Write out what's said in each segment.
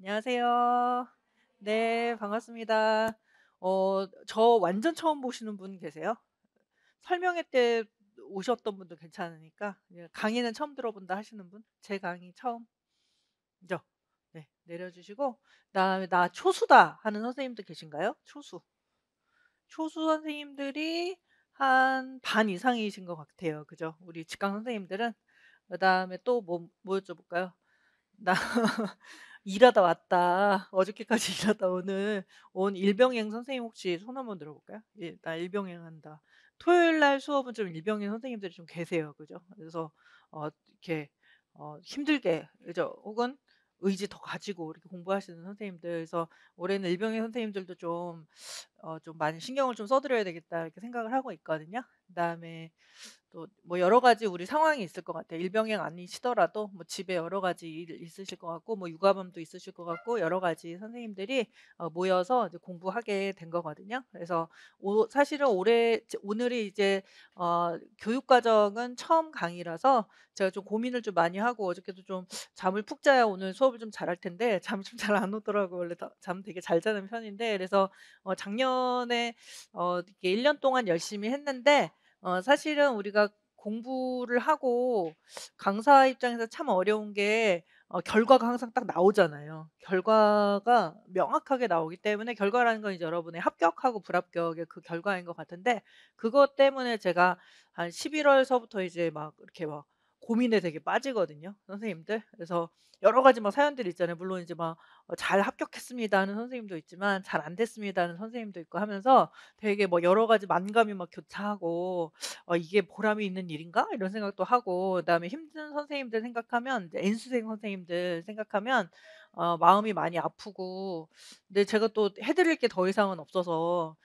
안녕하세요. 네, 반갑습니다. 저 완전 처음 보시는 분 계세요? 설명회 때 오셨던 분도 괜찮으니까 강의는 처음 들어본다 하시는 분? 제 강의 처음이죠? 네, 내려주시고 그다음에 나 초수다 하는 선생님들 계신가요? 초수. 초수 선생님들이 한 반 이상이신 것 같아요. 그죠? 우리 직강 선생님들은. 그다음에 또 뭐 여쭤볼까요? 나 일하다 왔다. 어저께까지 일하다 오늘 온 일병행 선생님 혹시 손 한번 들어볼까요? 예, 나 일병행 한다. 토요일 날 수업은 좀 일병행 선생님들이 좀 계세요. 그죠? 그래서 이렇게 힘들게 그죠? 혹은 의지 더 가지고 이렇게 공부하시는 선생님들. 그래서 올해는 일병행 선생님들도 좀 많이 신경을 좀 써드려야 되겠다 이렇게 생각을 하고 있거든요. 그다음에 또 뭐 여러 가지 우리 상황이 있을 것 같아요. 일병행 아니시더라도 뭐 집에 여러 가지 일 있으실 것 같고 뭐 육아범도 있으실 것 같고 여러 가지 선생님들이 모여서 이제 공부하게 된 거거든요. 그래서 사실은 오늘이 이제 교육 과정은 처음 강의라서 제가 좀 고민을 좀 많이 하고 어저께도 좀 잠을 푹 자야 오늘 수업을 좀 잘할 텐데 잠이 좀 잘 안 오더라고요. 원래 잠 되게 잘 자는 편인데 그래서 작년에 이렇게 1년 동안 열심히 했는데 사실은 우리가 공부를 하고 강사 입장에서 참 어려운 게 결과가 항상 딱 나오잖아요. 결과가 명확하게 나오기 때문에 결과라는 건 이제 여러분의 합격하고 불합격의 그 결과인 것 같은데 그것 때문에 제가 한 11월서부터 이제 막 이렇게 막 고민에 되게 빠지거든요, 선생님들. 그래서 여러 가지 막 사연들이 있잖아요. 물론 이제 막 잘 합격했습니다 하는 선생님도 있지만 잘 안 됐습니다 하는 선생님도 있고 하면서 되게 뭐 여러 가지 만감이 막 교차하고 '이게 보람이 있는 일인가?' 이런 생각도 하고 그다음에 힘든 선생님들 생각하면 이제 N수생 선생님들 생각하면 마음이 많이 아프고 근데 제가 또 해 드릴 게 더 이상은 없어서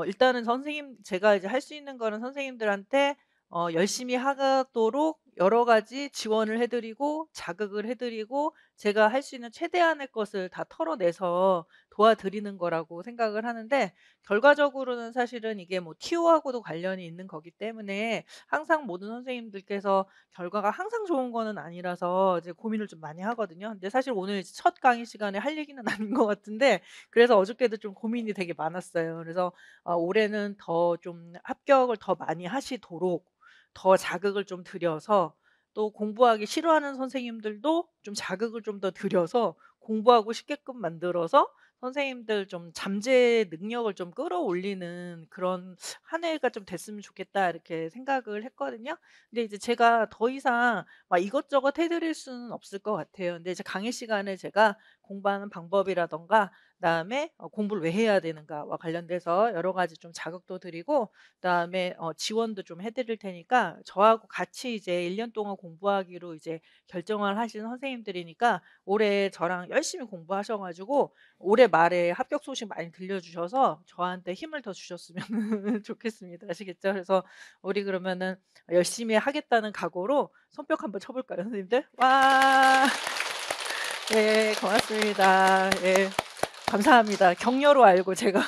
일단은 제가 이제 할 수 있는 거는 선생님들한테 열심히 하도록 여러 가지 지원을 해 드리고 자극을 해 드리고 제가 할 수 있는 최대한의 것을 다 털어내서 도와드리는 거라고 생각을 하는데 결과적으로는 사실은 이게 뭐 TO하고도 관련이 있는 거기 때문에 항상 모든 선생님들께서 결과가 항상 좋은 거는 아니라서 이제 고민을 좀 많이 하거든요. 근데 사실 오늘 이제 첫 강의 시간에 할 얘기는 아닌 것 같은데 그래서 어저께도 좀 고민이 되게 많았어요. 그래서 올해는 더 좀 합격을 더 많이 하시도록 더 자극을 좀 드려서 또 공부하기 싫어하는 선생님들도 좀 자극을 좀 더 드려서 공부하고 싶게끔 만들어서 선생님들 좀 잠재 능력을 좀 끌어올리는 그런 한 해가 좀 됐으면 좋겠다 이렇게 생각을 했거든요. 근데 이제 제가 더 이상 막 이것저것 해 드릴 수는 없을 것 같아요. 근데 이제 강의 시간에 제가 공부하는 방법이라든가 그다음에 공부를 왜 해야 되는가와 관련돼서 여러 가지 좀 자극도 드리고 그다음에 지원도 좀 해 드릴 테니까 저하고 같이 이제 1년 동안 공부하기로 이제 결정을 하신 선생님들이니까 올해 저랑 열심히 공부하셔 가지고 올해 말에 합격 소식 많이 들려주셔서 저한테 힘을 더 주셨으면 좋겠습니다. 아시겠죠? 그래서 우리 그러면은 열심히 하겠다는 각오로 손뼉 한번 쳐 볼까요, 선생님들? 와. 네, 고맙습니다. 예. 감사합니다. 격려로 알고 제가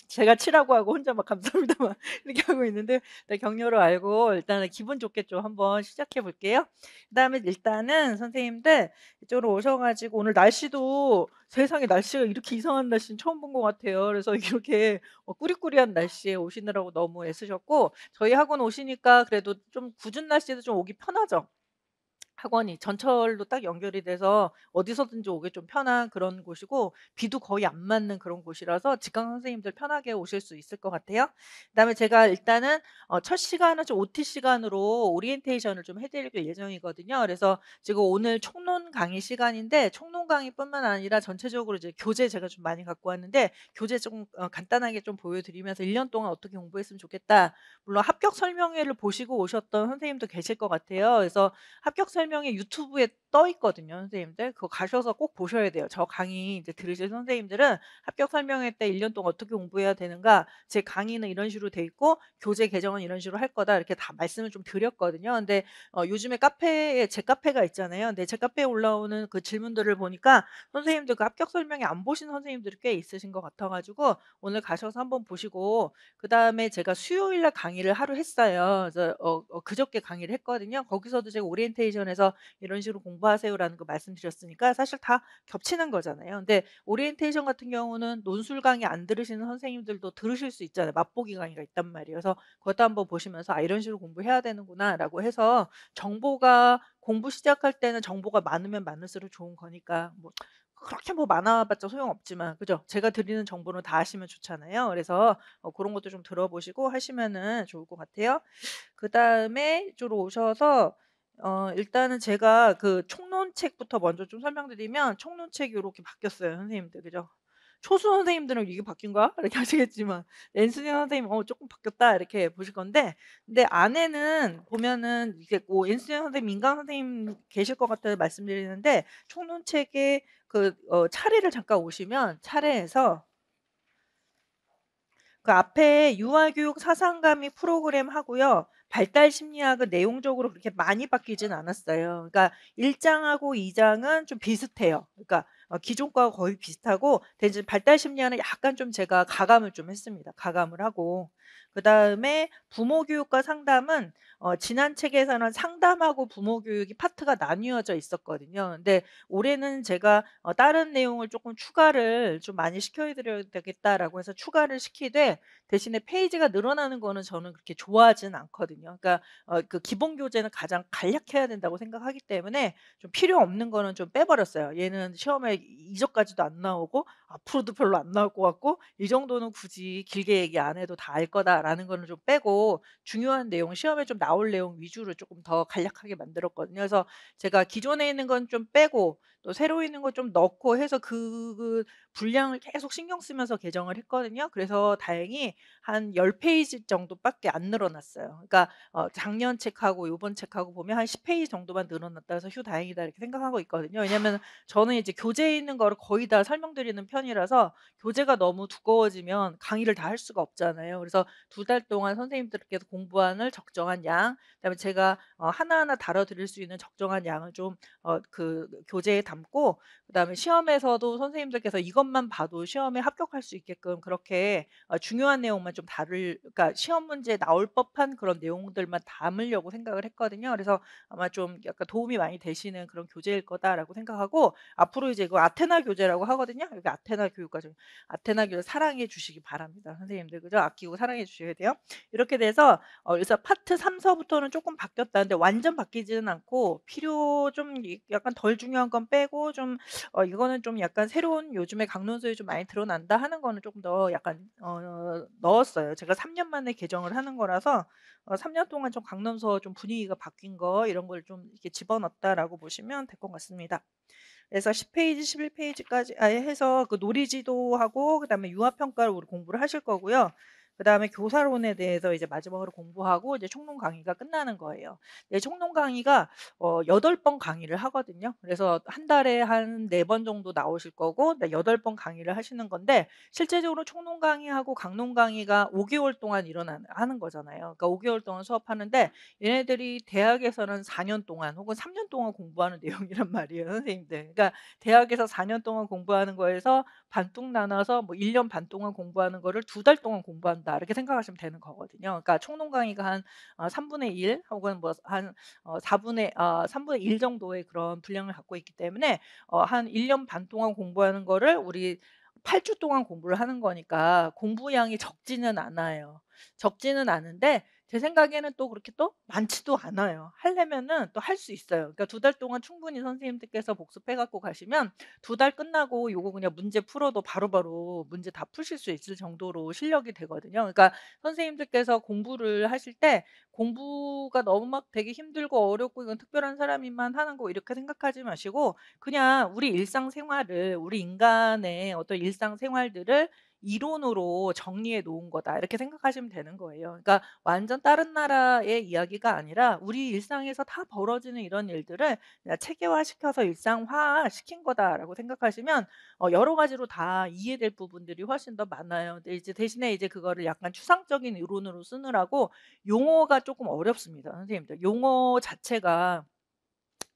제가 치라고 하고 혼자 막 감사합니다만 이렇게 하고 있는데 네, 격려로 알고 일단은 기분 좋게 좀 한번 시작해 볼게요. 그다음에 일단은 선생님들 이쪽으로 오셔 가지고 오늘 날씨도 세상에 날씨가 이렇게 이상한 날씨는 처음 본 것 같아요. 그래서 이렇게 꾸리꾸리한 날씨에 오시느라고 너무 애쓰셨고 저희 학원 오시니까 그래도 좀 궂은 날씨에도 좀 오기 편하죠? 학원이 전철로 딱 연결이 돼서 어디서든지 오기 좀 편한 그런 곳이고 비도 거의 안 맞는 그런 곳이라서 직강 선생님들 편하게 오실 수 있을 것 같아요. 그다음에 제가 일단은 첫 시간은 좀 OT 시간으로 오리엔테이션을 좀 해 드릴 예정이거든요. 그래서 지금 오늘 총론 강의 시간인데 총론 강의뿐만 아니라 전체적으로 이제 교재 제가 좀 많이 갖고 왔는데 교재 좀 간단하게 좀 보여 드리면서 1년 동안 어떻게 공부했으면 좋겠다. 물론 합격 설명회를 보시고 오셨던 선생님도 계실 것 같아요. 그래서 합격 설명이 유튜브에 떠 있거든요, 선생님들. 그거 가셔서 꼭 보셔야 돼요. 저 강의 이제 들으실 선생님들은 합격 설명회 때 1년 동안 어떻게 공부해야 되는가, 제 강의는 이런 식으로 돼 있고 교재 개정은 이런 식으로 할 거다 이렇게 다 말씀을 좀 드렸거든요. 근데 요즘에 카페에 제 카페가 있잖아요. 근데 제 카페에 올라오는 그 질문들을 보니까 선생님들 그 합격 설명회 안 보신 선생님들이 꽤 있으신 것 같아 가지고 오늘 가셔서 한번 보시고 그다음에 제가 수요일 날 강의를 하루 했어요. 그래서 그저께 강의를 했거든요. 거기서도 제가 오리엔테이션에서 그래서 "이런 식으로 공부하세요."라는 거 말씀드렸으니까 사실 다 겹치는 거잖아요. 근데 오리엔테이션 같은 경우는 논술 강의 안 들으시는 선생님들도 들으실 수 있잖아요. 맛보기 강의가 있단 말이에요. 그래서 그것도 한번 보시면서 '아 이런 식으로 공부해야 되는구나.'라고 해서 정보가 공부 시작할 때는 정보가 많으면 많을수록 좋은 거니까 뭐 그렇게 뭐 많아 봤자 소용없지만 그죠? 제가 드리는 정보는 다 아시면 좋잖아요. 그래서 그런 것도 좀 들어보시고 하시면은 좋을 것 같아요. 그다음에 이쪽으로 오셔서 일단은 제가 그 총론책부터 먼저 좀 설명드리면 총론책이 요렇게 바뀌었어요 선생님들. 그죠? 초수 선생님들은 '이게 바뀐 거야?' 이렇게 하시겠지만 엔수년 선생님 '쪼끔 바뀌었다.' 이렇게 보실 건데 근데 안에는 보면은 이게 뭐 엔수년 선생님, 민강 선생님 계실 것 같아서 말씀드리는데 총론책의 그 차례를 잠깐 오시면 차례에서 그 앞에 유아교육 사상감이 프로그램 하고요. 발달 심리학은 내용적으로 그렇게 많이 바뀌진 않았어요. 그러니까 1 장하고 2 장은 좀 비슷해요. 그러니까 기존 거하고 거의 비슷하고 대신 발달 심리학은 약간 좀 제가 가감을 좀 했습니다. 가감을 하고. 그다음에 부모 교육과 상담은 지난 책에서는 상담하고 부모 교육이 파트가 나뉘어져 있었거든요. 근데 올해는 제가 다른 내용을 조금 추가를 좀 많이 시켜 드려야 되겠다라고 해서 추가를 시키되 대신에 페이지가 늘어나는 거는 저는 그렇게 좋아하지는 않거든요. 그러니까 그 기본 교재는 가장 간략해야 된다고 생각하기 때문에 좀 필요 없는 거는 좀 빼 버렸어요. 얘는 시험에 이적까지도 안 나오고 앞으로도 별로 안 나올 것 같고 이 정도는 굳이 길게 얘기 안 해도 다 알 거다라는 거는 좀 빼고 중요한 내용, 시험에 좀 나올 내용 위주로 조금 더 간략하게 만들었거든요. 그래서 제가 기존에 있는 건 좀 빼고 또 새로 있는 거 좀 넣고 해서 그 분량을 계속 신경 쓰면서 개정을 했거든요. 그래서 다행히 한 10 페이지 정도밖에 안 늘어났어요. 그러니까 작년 책하고 요번 책하고 보면 한 10 페이지 정도만 늘어났다 해서 '휴 다행이다.' 이렇게 생각하고 있거든요. 왜냐하면 저는 이제 교재에 있는 거를 거의 다 설명드리는 편이라서 교재가 너무 두꺼워지면 강의를 다 할 수가 없잖아요. 그래서 2달 동안 선생님들께서 공부하는 적정한 양, 그다음에 제가 하나하나 다뤄 드릴 수 있는 적정한 양을 좀 그 교재에 담고 그다음에 시험에서도 선생님들께서 이것만 봐도 시험에 합격할 수 있게끔 그렇게 중요한 내용만 좀 다룰, 그러니까 시험 문제에 나올 법한 그런 내용들만 담으려고 생각을 했거든요. 그래서 아마 좀 약간 도움이 많이 되시는 그런 교재일 거다라고 생각하고 앞으로 이제 이거 아테나 교재라고 하거든요. 여기 아테나 교육과정, 아테나 교재 사랑해 주시기 바랍니다. 선생님들 그죠? 아끼고 사랑해 주셔야 돼요. 이렇게 돼서 그래서 파트 3 서부터는 조금 바뀌었다는데 완전 바뀌지는 않고 필요 좀 약간 덜 중요한 건 빼고 좀 이거는 좀 약간 새로운 요즘에 강론서에 좀 많이 드러난다 하는 거는 조금 더 약간 넣었어요. 제가 3년 만에 개정을 하는 거라서 3년 동안 좀 강론서 좀 분위기가 바뀐 거 이런 걸 좀 이렇게 집어넣었다라고 보시면 될 것 같습니다. 그래서 10 페이지, 11 페이지까지 아예 해서 그 놀이지도하고 그다음에 유아평가를 우리 공부를 하실 거고요. 그다음에 교사론에 대해서 이제 마지막으로 공부하고 이제 총론 강의가 끝나는 거예요. 네, 총론 강의가 8번 강의를 하거든요. 그래서 한 달에 한 4번 정도 나오실 거고 네 8번 강의를 하시는 건데 실제적으로 총론 강의하고 강론 강의가 5 개월 동안 하는 거잖아요. 그러니까 5 개월 동안 수업하는데 얘네들이 대학에서는 4년 동안 혹은 3년 동안 공부하는 내용이란 말이에요, 선생님들. 그러니까 대학에서 4년 동안 공부하는 거에서 반뚝 나눠서 뭐 1년 반 동안 공부하는 거를 2달 동안 공부한다 이렇게 생각하시면 되는 거거든요. 그러니까 총론 강의가 한 3분의 1 혹은 뭐 한 4분의 3분의 1 정도의 그런 분량을 갖고 있기 때문에 한 1년 반 동안 공부하는 거를 우리 8주 동안 공부를 하는 거니까 공부량이 적지는 않아요. 적지는 않은데 제 생각에는 또 그렇게 또 많지도 않아요. 하려면은 또 할 수 있어요. 그러니까 2달 동안 충분히 선생님들께서 복습해 갖고 가시면 2달 끝나고 요거 그냥 문제 풀어도 바로바로 문제 다 푸실 수 있을 정도로 실력이 되거든요. 그러니까 선생님들께서 공부를 하실 때 공부가 너무 막 되게 힘들고 어렵고 이건 특별한 사람이만 하는 거 이렇게 생각하지 마시고 그냥 우리 일상생활을, 우리 인간의 어떤 일상생활들을 이론으로 정리해 놓은 거다 이렇게 생각하시면 되는 거예요. 그러니까 완전 다른 나라의 이야기가 아니라 우리 일상에서 다 벌어지는 이런 일들을 그냥 체계화시켜서 일상화시킨 거다라고 생각하시면 여러 가지로 다 이해될 부분들이 훨씬 더 많아요. 근데 이제 대신에 이제 그거를 약간 추상적인 이론으로 쓰느라고 용어가 조금 어렵습니다, 선생님들. 용어 자체가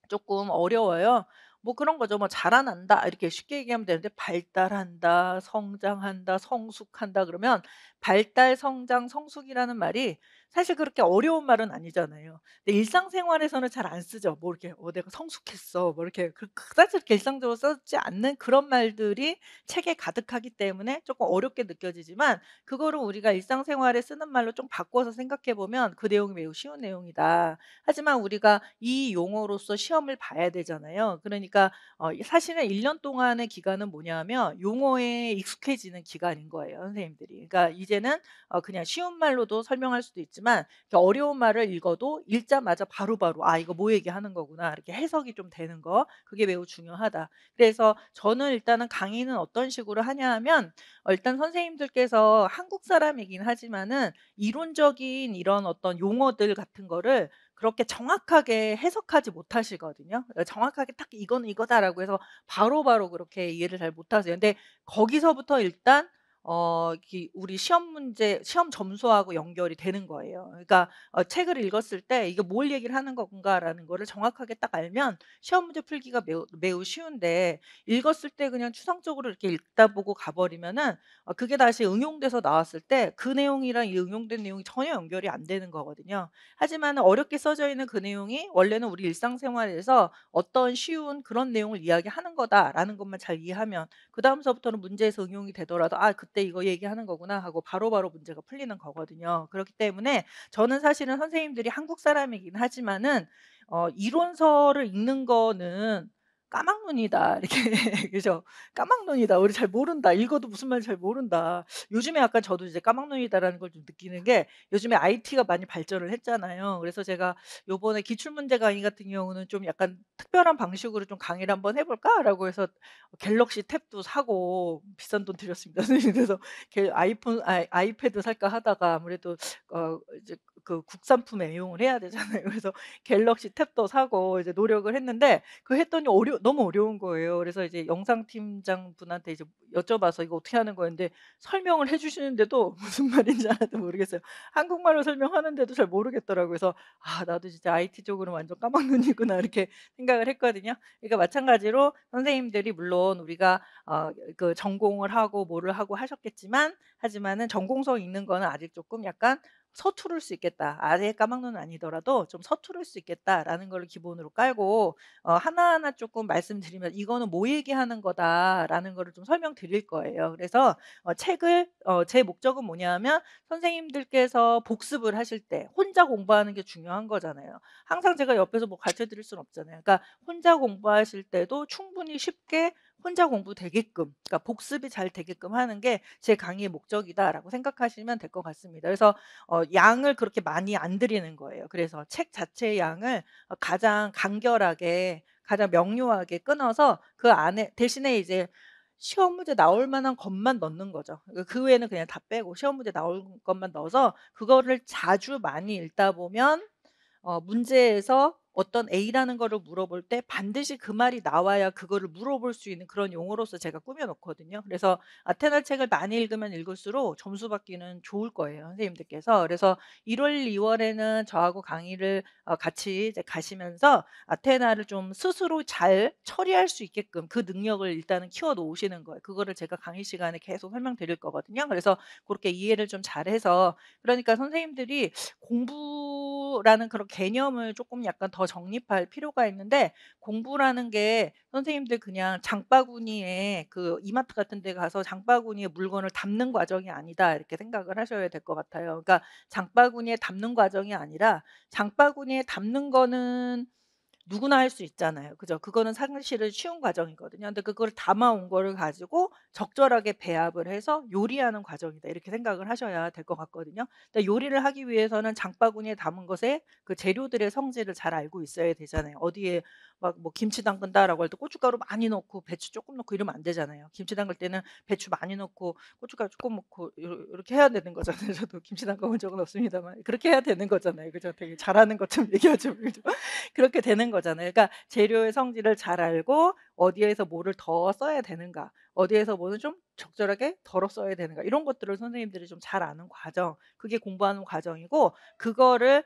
조금 어려워요. 뭐 그런 거죠. 뭐 "자라난다." 이렇게 쉽게 얘기하면 되는데 발달한다, 성장한다, 성숙한다 그러면 발달, 성장, 성숙이라는 말이 사실 그렇게 어려운 말은 아니잖아요. 근데 일상생활에서는 잘 안 쓰죠. 뭐 이렇게 "내가 성숙했어." 뭐 이렇게 그다지 이렇게 일상적으로 쓰지 않는 그런 말들이 책에 가득하기 때문에 조금 어렵게 느껴지지만, 그거를 우리가 일상생활에 쓰는 말로 좀 바꿔서 생각해 보면 그 내용이 매우 쉬운 내용이다. 하지만 우리가 이 용어로서 시험을 봐야 되잖아요. 그러니까 사실은 1년 동안의 기간은 뭐냐면 용어에 익숙해지는 기간인 거예요, 선생님들이. 그러니까 이제는 그냥 쉬운 말로도 설명할 수도 있지만, 이렇게 어려운 말을 읽어도 읽자마자 바로바로 '아 이거 뭐 얘기하는 거구나.' 이렇게 해석이 좀 되는 거, 그게 매우 중요하다. 그래서 저는 일단은 강의는 어떤 식으로 하냐 하면, 일단 선생님들께서 한국 사람이긴 하지만은 이론적인 이런 어떤 용어들 같은 거를 그렇게 정확하게 해석하지 못하시거든요. 정확하게 딱 "이거는 이거다."라고 해서 바로바로 그렇게 이해를 잘 못하세요. 근데 거기서부터 일단 우리 시험 문제, 시험 점수하고 연결이 되는 거예요. 그러니까 책을 읽었을 때 '이게 뭘 얘기를 하는 건가.'라는 거를 정확하게 딱 알면 시험 문제 풀기가 매우 쉬운데, 읽었을 때 그냥 추상적으로 이렇게 읽다 보고 가 버리면은 그게 다시 응용돼서 나왔을 때 그 내용이랑 이 응용된 내용이 전혀 연결이 안 되는 거거든요. 하지만 어렵게 써져 있는 그 내용이 원래는 우리 일상생활에서 어떤 쉬운 그런 내용을 이야기하는 거다라는 것만 잘 이해하면, 그다음서부터는 문제에서 응용이 되더라도 '아 그때 이거 얘기하는 거구나.' 하고 바로바로 문제가 풀리는 거거든요. 그렇기 때문에 저는 사실은 선생님들이 한국 사람이긴 하지만은 이론서를 읽는 거는 까막눈이다 이렇게 그죠. 까막눈이다. 우리 잘 모른다. 읽어도 무슨 말인지 잘 모른다. 요즘에 약간 저도 이제 까막눈이다라는 걸 좀 느끼는 게, 요즘에 IT가 많이 발전을 했잖아요. 그래서 제가 요번에 기출문제 강의 같은 경우는 좀 약간 특별한 방식으로 좀 강의를 한번 해 볼까라고 해서 갤럭시 탭도 사고 비싼 돈 들였습니다. 선생님. 그래서 아이패드 살까 하다가 아무래도 이제 그 국산품에 애용을 해야 되잖아요. 그래서 갤럭시 탭도 사고 이제 노력을 했는데, 했더니 너무 어려운 거예요. 그래서 이제 영상팀장분한테 이제 여쭤봐서 "이거 어떻게 하는 거였는데 설명을 해 주시는데도 무슨 말인지 하나도 모르겠어요. 한국말로 설명하는데도 잘 모르겠더라고요. 그래서 '아 나도 진짜 IT 쪽으로는 완전 까막눈이구나.' 이렇게 생각을 했거든요. 그러니까 마찬가지로 선생님들이 물론 우리가 전공을 하고 뭐를 하고 하셨겠지만, 하지만은 전공서 읽는 거는 아직 조금 약간 서투를 수 있겠다. 아예 까막눈은 아니더라도 좀 서투를 수 있겠다라는 거를 기본으로 깔고 하나하나 조금 말씀드리면 "이거는 뭐 얘기하는 거다."라는 거를 좀 설명드릴 거예요. 그래서 제 목적은 뭐냐면, 선생님들께서 복습을 하실 때 혼자 공부하는 게 중요한 거잖아요. 항상 제가 옆에서 뭐 가르쳐 드릴 수는 없잖아요. 그러니까 혼자 공부하실 때도 충분히 쉽게 혼자 공부되게끔, 그러니까 복습이 잘 되게끔 하는 게 제 강의의 목적이다라고 생각하시면 될 것 같습니다. 그래서 양을 그렇게 많이 안 드리는 거예요. 그래서 책 자체의 양을 가장 간결하게, 가장 명료하게 끊어서 그 안에 대신에 이제 시험 문제 나올 만한 것만 넣는 거죠. 그 외에는 그냥 다 빼고 시험 문제 나올 것만 넣어서 그거를 자주 많이 읽다 보면 문제에서 어떤 A라는 거를 물어볼 때 반드시 그 말이 나와야 그거를 물어볼 수 있는 그런 용어로서 제가 꾸며 놓거든요. 그래서 아테나 책을 많이 읽으면 읽을수록 점수 받기는 좋을 거예요, 선생님들께서. 그래서 1 월, 2 월에는 저하고 강의를 같이 이제 가시면서 아테나를 좀 스스로 잘 처리할 수 있게끔 그 능력을 일단은 키워 놓으시는 거예요. 그거를 제가 강의 시간에 계속 설명드릴 거거든요. 그래서 고렇게 이해를 좀 잘해서, 그러니까 선생님들이 공부라는 그런 개념을 조금 약간 더 정립할 필요가 있는데, 공부라는 게 선생님들 그냥 장바구니에 그 이마트 같은 데 가서 장바구니에 물건을 담는 과정이 아니다 이렇게 생각을 하셔야 될 것 같아요. 그러니까 장바구니에 담는 과정이 아니라, 장바구니에 담는 거는 누구나 할 수 있잖아요. 그죠? 그거는 사실은 쉬운 과정이거든요. 근데 그걸 담아 온 거를 가지고 적절하게 배합을 해서 요리하는 과정이다. 이렇게 생각을 하셔야 될 것 같거든요. 근데 요리를 하기 위해서는 장바구니에 담은 것의 그 재료들의 성질을 잘 알고 있어야 되잖아요. 어디에 막 뭐 김치 담근다라고 할 때 고춧가루 많이 넣고 배추 조금 넣고 이러면 안 되잖아요. 김치 담글 때는 배추 많이 넣고 고춧가루 조금 넣고 요렇게 해야 되는 거잖아요. 저도 김치 담가 본 적은 없습니다만 그렇게 해야 되는 거잖아요. 그죠? 되게 잘하는 것처럼 얘기하죠. 그죠? 그렇게 되는 거잖아요. 그러니까 재료의 성질을 잘 알고 어디에서 뭐를 더 써야 되는가, 어디에서 뭐는 좀 적절하게 덜어 써야 되는가, 이런 것들을 선생님들이 좀 잘 아는 과정, 그게 공부하는 과정이고, 그거를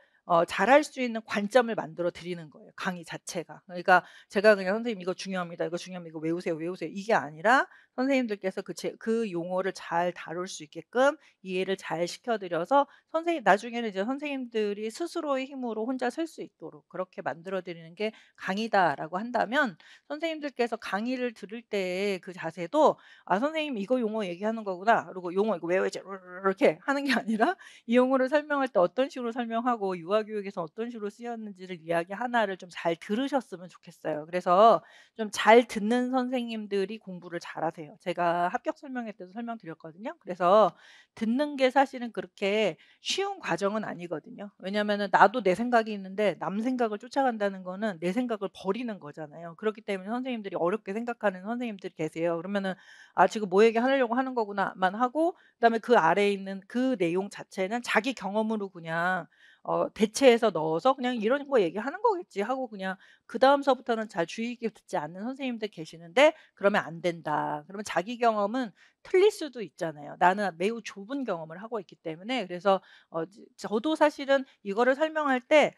잘할 수 있는 관점을 만들어 드리는 거예요, 강의 자체가. 그러니까 제가 그냥 "선생님 이거 중요합니다. 이거 중요합니다. 이거 외우세요, 외우세요." 이게 아니라 선생님들께서 그 용어를 잘 다룰 수 있게끔 이해를 잘 시켜 드려서 선생님 나중에는 이제 선생님들이 스스로의 힘으로 혼자 설 수 있도록 그렇게 만들어 드리는 게 강의다라고 한다면, 선생님들께서 강의를 들을 때의 그 자세도 '아 선생님 이거 용어 얘기하는 거구나.' 그리고 용어 이거 외워야지 이렇게 하는 게 아니라 이 용어를 설명할 때 어떤 식으로 설명하고 유아 교육에서 어떤 식으로 쓰였는지를 이야기 하나를 좀 잘 들으셨으면 좋겠어요. 그래서 좀 잘 듣는 선생님들이 공부를 잘하세요. 제가 합격 설명회 때도 설명드렸거든요. 그래서 듣는 게 사실은 그렇게 쉬운 과정은 아니거든요. 왜냐하면은 나도 내 생각이 있는데 남 생각을 쫓아간다는 거는 내 생각을 버리는 거잖아요. 그렇기 때문에 선생님들이 어렵게 생각하는 선생님들이 계세요. 그러면은 '아 지금 뭐 얘기하려고 하는 거구나.'만 하고, 그다음에 그 아래에 있는 그 내용 자체는 자기 경험으로 그냥 대체해서 넣어서 '그냥 이런 거 얘기하는 거겠지.' 하고 그냥 그다음서부터는 잘 주의 깊게 듣지 않는 선생님들 계시는데, 그러면 안 된다. 그러면 자기 경험은 틀릴 수도 있잖아요. 나는 매우 좁은 경험을 하고 있기 때문에. 그래서 저도 사실은 이거를 설명할 때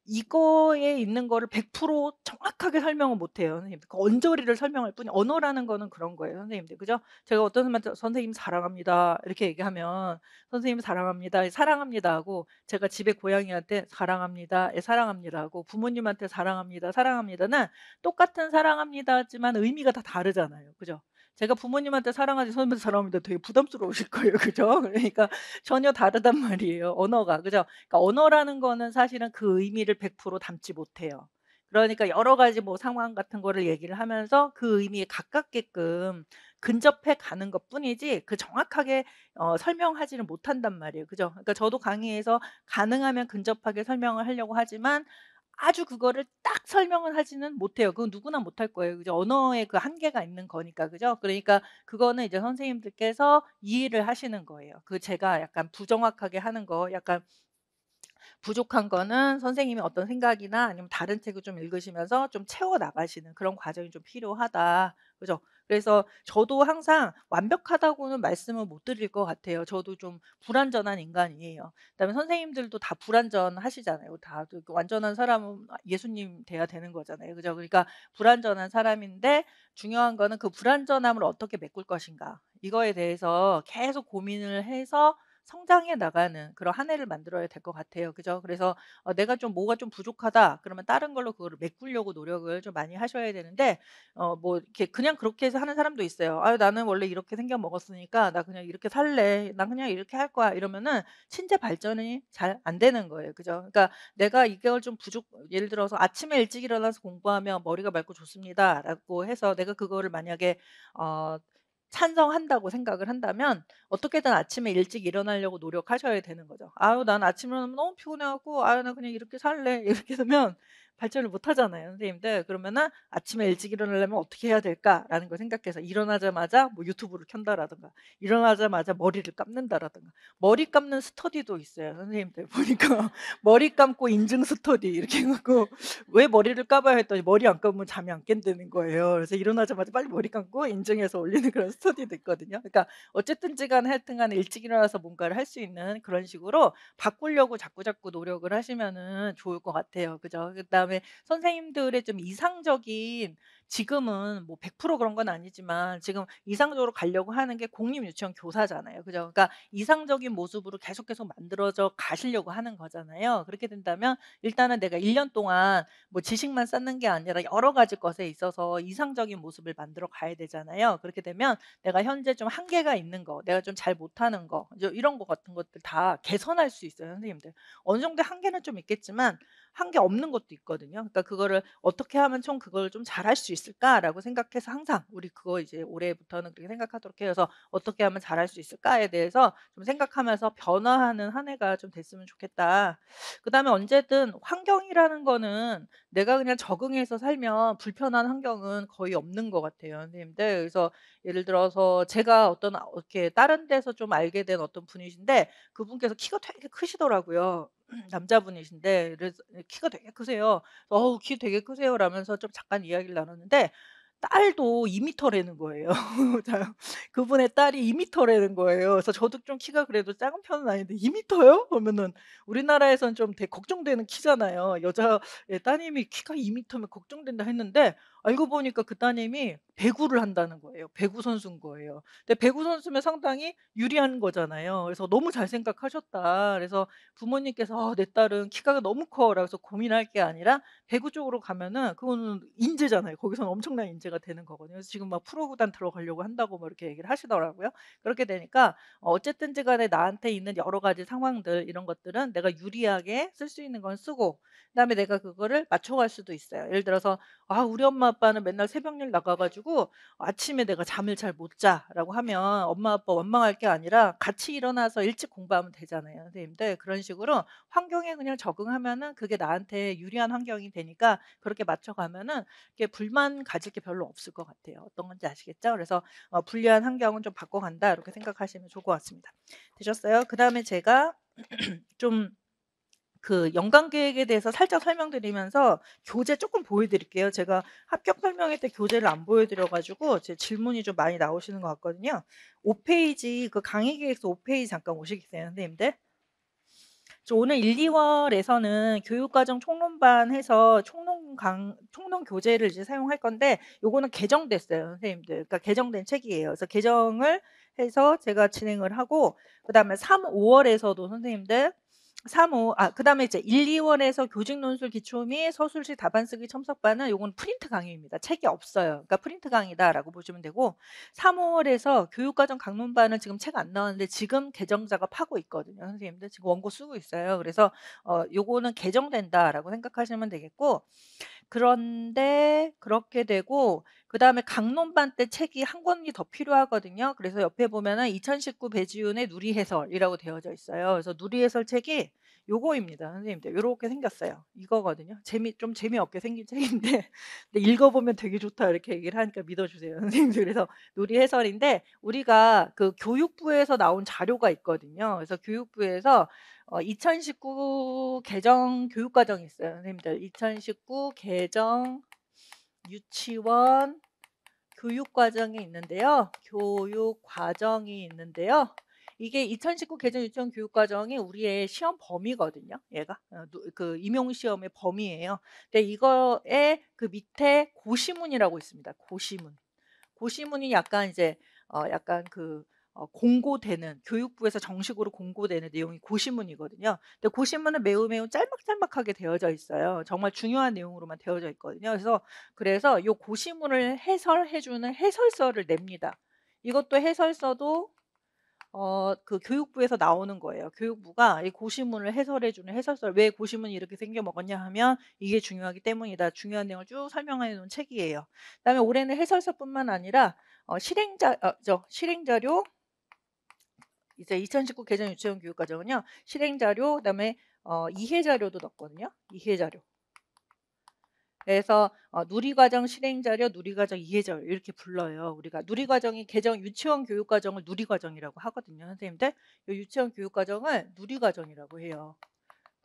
이거에 있는 거를 100% 정확하게 설명을 못 해요, 선생님들. 그 언저리를 설명할 뿐이. 언어라는 거는 그런 거예요, 선생님들. 그죠? 제가 어떤 선생님한테 "선생님 사랑합니다." 이렇게 얘기하면 "선생님 사랑합니다." "사랑합니다." 하고, 제가 집에 고양이한테 "사랑합니다." 예 "사랑합니다." 하고, 부모님한테 "사랑합니다." "사랑합니다."는 똑같은 "사랑합니다."지만 의미가 다 다르잖아요. 그죠? 제가 부모님한테 "사랑하지." 선생님한테 "사랑합니다." 되게 부담스러우실 거예요. 그죠? 그러니까 전혀 다르단 말이에요, 언어가. 그죠? 그러니까 언어라는 거는 사실은 그 의미를 100% 담지 못해요. 그러니까 여러 가지 뭐 상황 같은 거를 얘기를 하면서 그 의미에 가깝게끔 근접해 가는 것뿐이지 그 정확하게 설명하지는 못한단 말이에요. 그죠? 그러니까 저도 강의에서 가능하면 근접하게 설명을 하려고 하지만 아주 그거를 딱 설명을 하지는 못해요. 그건 누구나 못할 거예요. 그죠? 언어의 그 한계가 있는 거니까. 그죠? 그러니까 그거는 이제 선생님들께서 이해를 하시는 거예요. 그 제가 약간 부정확하게 하는 거, 약간 부족한 거는 선생님이 어떤 생각이나 아니면 다른 책을 좀 읽으시면서 좀 채워 나가시는 그런 과정이 좀 필요하다. 그죠? 그래서 저도 항상 완벽하다고는 말씀을 못 드릴 것 같아요. 저도 좀 불완전한 인간이에요. 그다음에 선생님들도 다 불완전하시잖아요. 다 그 완전한 사람은 예수님 돼야 되는 거잖아요. 그죠? 그러니까 불완전한 사람인데, 중요한 거는 그 불완전함을 어떻게 메꿀 것인가. 이거에 대해서 계속 고민을 해서 성장해 나가는 그런 한 해를 만들어야 될 것 같아요. 그죠? 그래서 내가 좀 뭐가 좀 부족하다 그러면 다른 걸로 그거를 메꾸려고 노력을 좀 많이 하셔야 되는데, 뭐 이렇게 그냥 그렇게 해서 하는 사람도 있어요. "아유 나는 원래 이렇게 생겨 먹었으니까 나 그냥 이렇게 살래. 난 그냥 이렇게 할 거야." 이러면은 신체 발전이 잘 안 되는 거예요. 그죠? 그러니까 내가 이걸 좀 예를 들어서 "아침에 일찍 일어나서 공부하면 머리가 맑고 좋습니다."라고 해서 내가 그거를 만약에 어 찬성한다고 생각을 한다면 어떻게든 아침에 일찍 일어나려고 노력하셔야 되는 거죠. "아유 난 아침에 일어나면 너무 피곤해 갖고 아유 나 그냥 이렇게 살래." 이렇게 되면 발전을 못 하잖아요, 선생님들. 그러면은 '아침에 일찍 일어나려면 어떻게 해야 될까?'라는 걸 생각해서 일어나자마자 뭐 유튜브를 켠다라든가, 일어나자마자 머리를 감는다라든가, 머리 감는 스터디도 있어요, 선생님들 보니까. 머리 감고 인증 스터디 이렇게 해 갖고 "왜 머리를 감아야?" 했더니 머리 안 감으면 잠이 안 깬다는 거예요. 그래서 일어나자마자 빨리 머리 감고 인증해서 올리는 그런 스터디도 있거든요. 그러니까 어쨌든지 간에 하여튼 간에 일찍 일어나서 뭔가를 할 수 있는 그런 식으로 바꾸려고 자꾸자꾸 노력을 하시면은 좋을 것 같아요. 그죠? 그다음에 선생님들의 좀 이상적인, 지금은 뭐 100% 그런 건 아니지만 지금 이상적으로 가려고 하는 게 공립 유치원 교사잖아요. 그죠? 그러니까 이상적인 모습으로 계속 만들어져 가시려고 하는 거잖아요. 그렇게 된다면 일단은 내가 1년 동안 뭐 지식만 쌓는 게 아니라 여러 가지 것에 있어서 이상적인 모습을 만들어 가야 되잖아요. 그렇게 되면 내가 현재 좀 한계가 있는 거, 내가 좀 잘 못하는 거, 이제 이런 거 같은 것들 다 개선할 수 있어요, 선생님들. 어느 정도 한계는 좀 있겠지만 한계 없는 것도 있거든요. 그러니까 그거를 '어떻게 하면 좀 그걸 좀 잘할 수 있을까?'라고 생각해서 항상 우리 그거 이제 올해부터는 그렇게 생각하도록 해요. 그래서 '어떻게 하면 잘할 수 있을까?'에 대해서 좀 생각하면서 변화하는 한 해가 좀 됐으면 좋겠다. 그다음에 언제든 환경이라는 거는 내가 그냥 적응해서 살면 불편한 환경은 거의 없는 것 같아요, 선생님들. 그래서 예를 들어서 제가 이렇게 다른 데서 좀 알게 된 어떤 분이신데, 그분께서 키가 되게 크시더라고요. 남자분이신데 그래서 키가 되게 크세요. "어우 키 되게 크세요."라면서 좀 잠깐 이야기를 나눴는데 딸도 2 미터라는 거예요. 자, 그분의 딸이 2 미터라는 거예요. 그래서 저도 좀 키가 그래도 작은 편은 아닌데 2 미터요? 그러면은 우리나라에선 좀 되게 걱정되는 키잖아요. 여자의 따님이 키가 2 미터면 걱정된다 했는데 알고 보니까 그 따님이 배구를 한다는 거예요. 배구 선수인 거예요. 근데 배구 선수면 상당히 유리한 거잖아요. 그래서 "너무 잘 생각하셨다." 그래서 부모님께서 "아 내 딸은 키가 너무 커."라고 해서 고민할 게 아니라 배구 쪽으로 가면은 그거는 인재잖아요. 거기서는 엄청난 인재가 되는 거거든요. 그래서 지금 막 프로 구단 들어가려고 한다고 뭐 이렇게 얘기를 하시더라고요. 그렇게 되니까 어쨌든지 간에 나한테 있는 여러 가지 상황들 이런 것들은 내가 유리하게 쓸 수 있는 건 쓰고 그다음에 내가 그거를 맞춰갈 수도 있어요. 예를 들어서 "아 우리 엄마 아빠는 맨날 새벽일 나가 가지고 아침에 내가 잠을 잘 못 자."라고 하면 엄마 아빠 원망할 게 아니라 같이 일어나서 일찍 공부하면 되잖아요, 선생님들. 그런 식으로 환경에 그냥 적응하면은 그게 나한테 유리한 환경이 되니까 그렇게 맞춰 가면은 이게 불만 가질 게 별로 없을 것 같아요. 어떤 건지 아시겠죠? 그래서 '불리한 환경은 좀 바꿔 간다.' 이렇게 생각하시면 좋을 것 같습니다. 되셨어요? 그다음에 제가 좀 그 연간 계획에 대해서 살짝 설명드리면서 교재 조금 보여 드릴게요. 제가 합격 설명회 때 교재를 안 보여 드려 가지고 제 질문이 좀 많이 나오시는 것 같거든요. 5 페이지 그 강의 계획서 5 페이지 잠깐 오시겠어요, 선생님들? 저 오늘 1-2 월에서는 교육과정 총론반 해서 총론 교재를 이제 사용할 건데 요거는 개정됐어요, 선생님들. 그러니까 개정된 책이에요. 그래서 개정을 해서 제가 진행을 하고 그다음에 3-5 월에서도 선생님들 3-5 그다음에 이제 1-2 월에서 교직 논술 기초 및 서술시 답안 쓰기 첨삭반은 요건 프린트 강의입니다. 책이 없어요. 그러니까 프린트 강의다라고 보시면 되고 3-5 월에서 교육과정 강론반은 지금 책 안 나왔는데 지금 개정 작업하고 있거든요, 선생님들. 지금 원고 쓰고 있어요. 그래서 요거는 개정된다라고 생각하시면 되겠고 그런데 그렇게 되고 그다음에 강론반 때 책이 한 권이 더 필요하거든요. 그래서 옆에 보면은 2019 배지윤의 누리 해설이라고 되어져 있어요. 그래서 누리 해설 책이 요거입니다, 선생님들. 요렇게 생겼어요. 이거거든요. 좀 재미없게 생긴 책인데 근데 "읽어보면 되게 좋다." 이렇게 얘기를 하니까 믿어주세요, 선생님들. 그래서 누리 해설인데 우리가 그 교육부에서 나온 자료가 있거든요. 그래서 교육부에서 2019 개정 교육과정이 있어요, 선생님들. 2019 개정 유치원 교육과정이 있는데요. 교육과정이 있는데요. 이게 2019 개정 유치원 교육과정이 우리의 시험 범위거든요, 얘가. 그 임용 시험의 범위예요. 근데 이거에 그 밑에 고시문이라고 있습니다. 고시문. 고시문이 약간 이제 약간 공고되는 교육부에서 정식으로 공고되는 내용이 고시문이거든요. 근데 고시문은 매우 짤막짤막하게 되어져 있어요. 정말 중요한 내용으로만 되어져 있거든요. 그래서 요 고시문을 해설해 주는 해설서를 냅니다. 이것도 해설서도 그 교육부에서 나오는 거예요. 교육부가 이 고시문을 해설해 주는 해설서를 "왜 고시문이 이렇게 생겨 먹었냐." 하면 "이게 중요하기 때문이다." 중요한 내용을 쭉 설명해 놓은 책이에요. 그다음에 올해는 해설서뿐만 아니라 실행 자료 이제 2019 개정 유치원 교육과정은요. 실행 자료 그다음에 이해 자료도 넣었거든요. 이해 자료. 그래서 누리과정 실행자료, 누리과정 이해자료 이렇게 불러요. 우리가 누리과정이 개정 유치원 교육과정을 누리과정이라고 하거든요, 선생님들. 요 유치원 교육과정을 누리과정이라고 해요.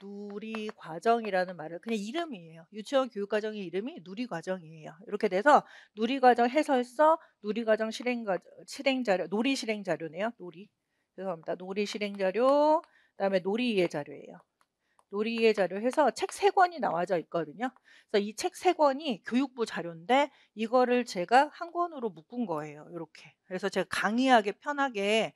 누리과정이라는 말을 그냥 이름이에요. 유치원 교육과정의 이름이 누리과정이에요. 이렇게 돼서 누리과정 해설서, 누리과정 실행자료, 놀이 실행자료네요. 놀이. 죄송합니다. 놀이 실행자료, 그다음에 놀이 이해 자료예요. 놀이의 자료 해서 책 3권이 나와져 있거든요. 그래서 이 책 3권이 교육부 자료인데 이거를 제가 한 권으로 묶은 거예요. 요렇게. 그래서 제가 강의하기 편하게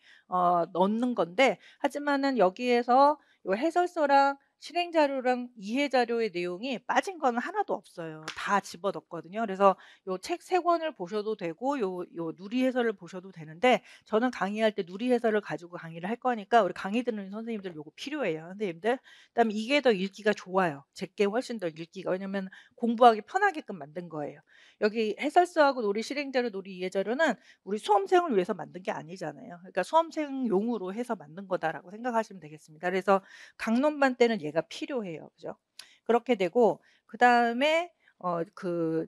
넣는 건데 하지만은 여기에서 요 해설서랑 실행 자료랑 이해 자료의 내용이 빠진 건 하나도 없어요. 다 집어넣었거든요. 그래서 요 책 3권을 보셔도 되고 요 누리 해설을 보셔도 되는데 저는 강의할 때 누리 해설을 가지고 강의를 할 거니까 우리 강의 듣는 선생님들 요거 필요해요, 선생님들. 그다음에 이게 더 읽기가 좋아요. 제게 훨씬 더 읽기가. 왜냐면 공부하기 편하게끔 만든 거예요. 여기 해설서하고 놀이 실행자료, 놀이 이해자료는 우리 수험생을 위해서 만든 게 아니잖아요. 그러니까 수험생용으로 해서 만든 거다라고 생각하시면 되겠습니다. 그래서 강론반 때는 얘가 필요해요. 그죠? 그렇게 되고 그다음에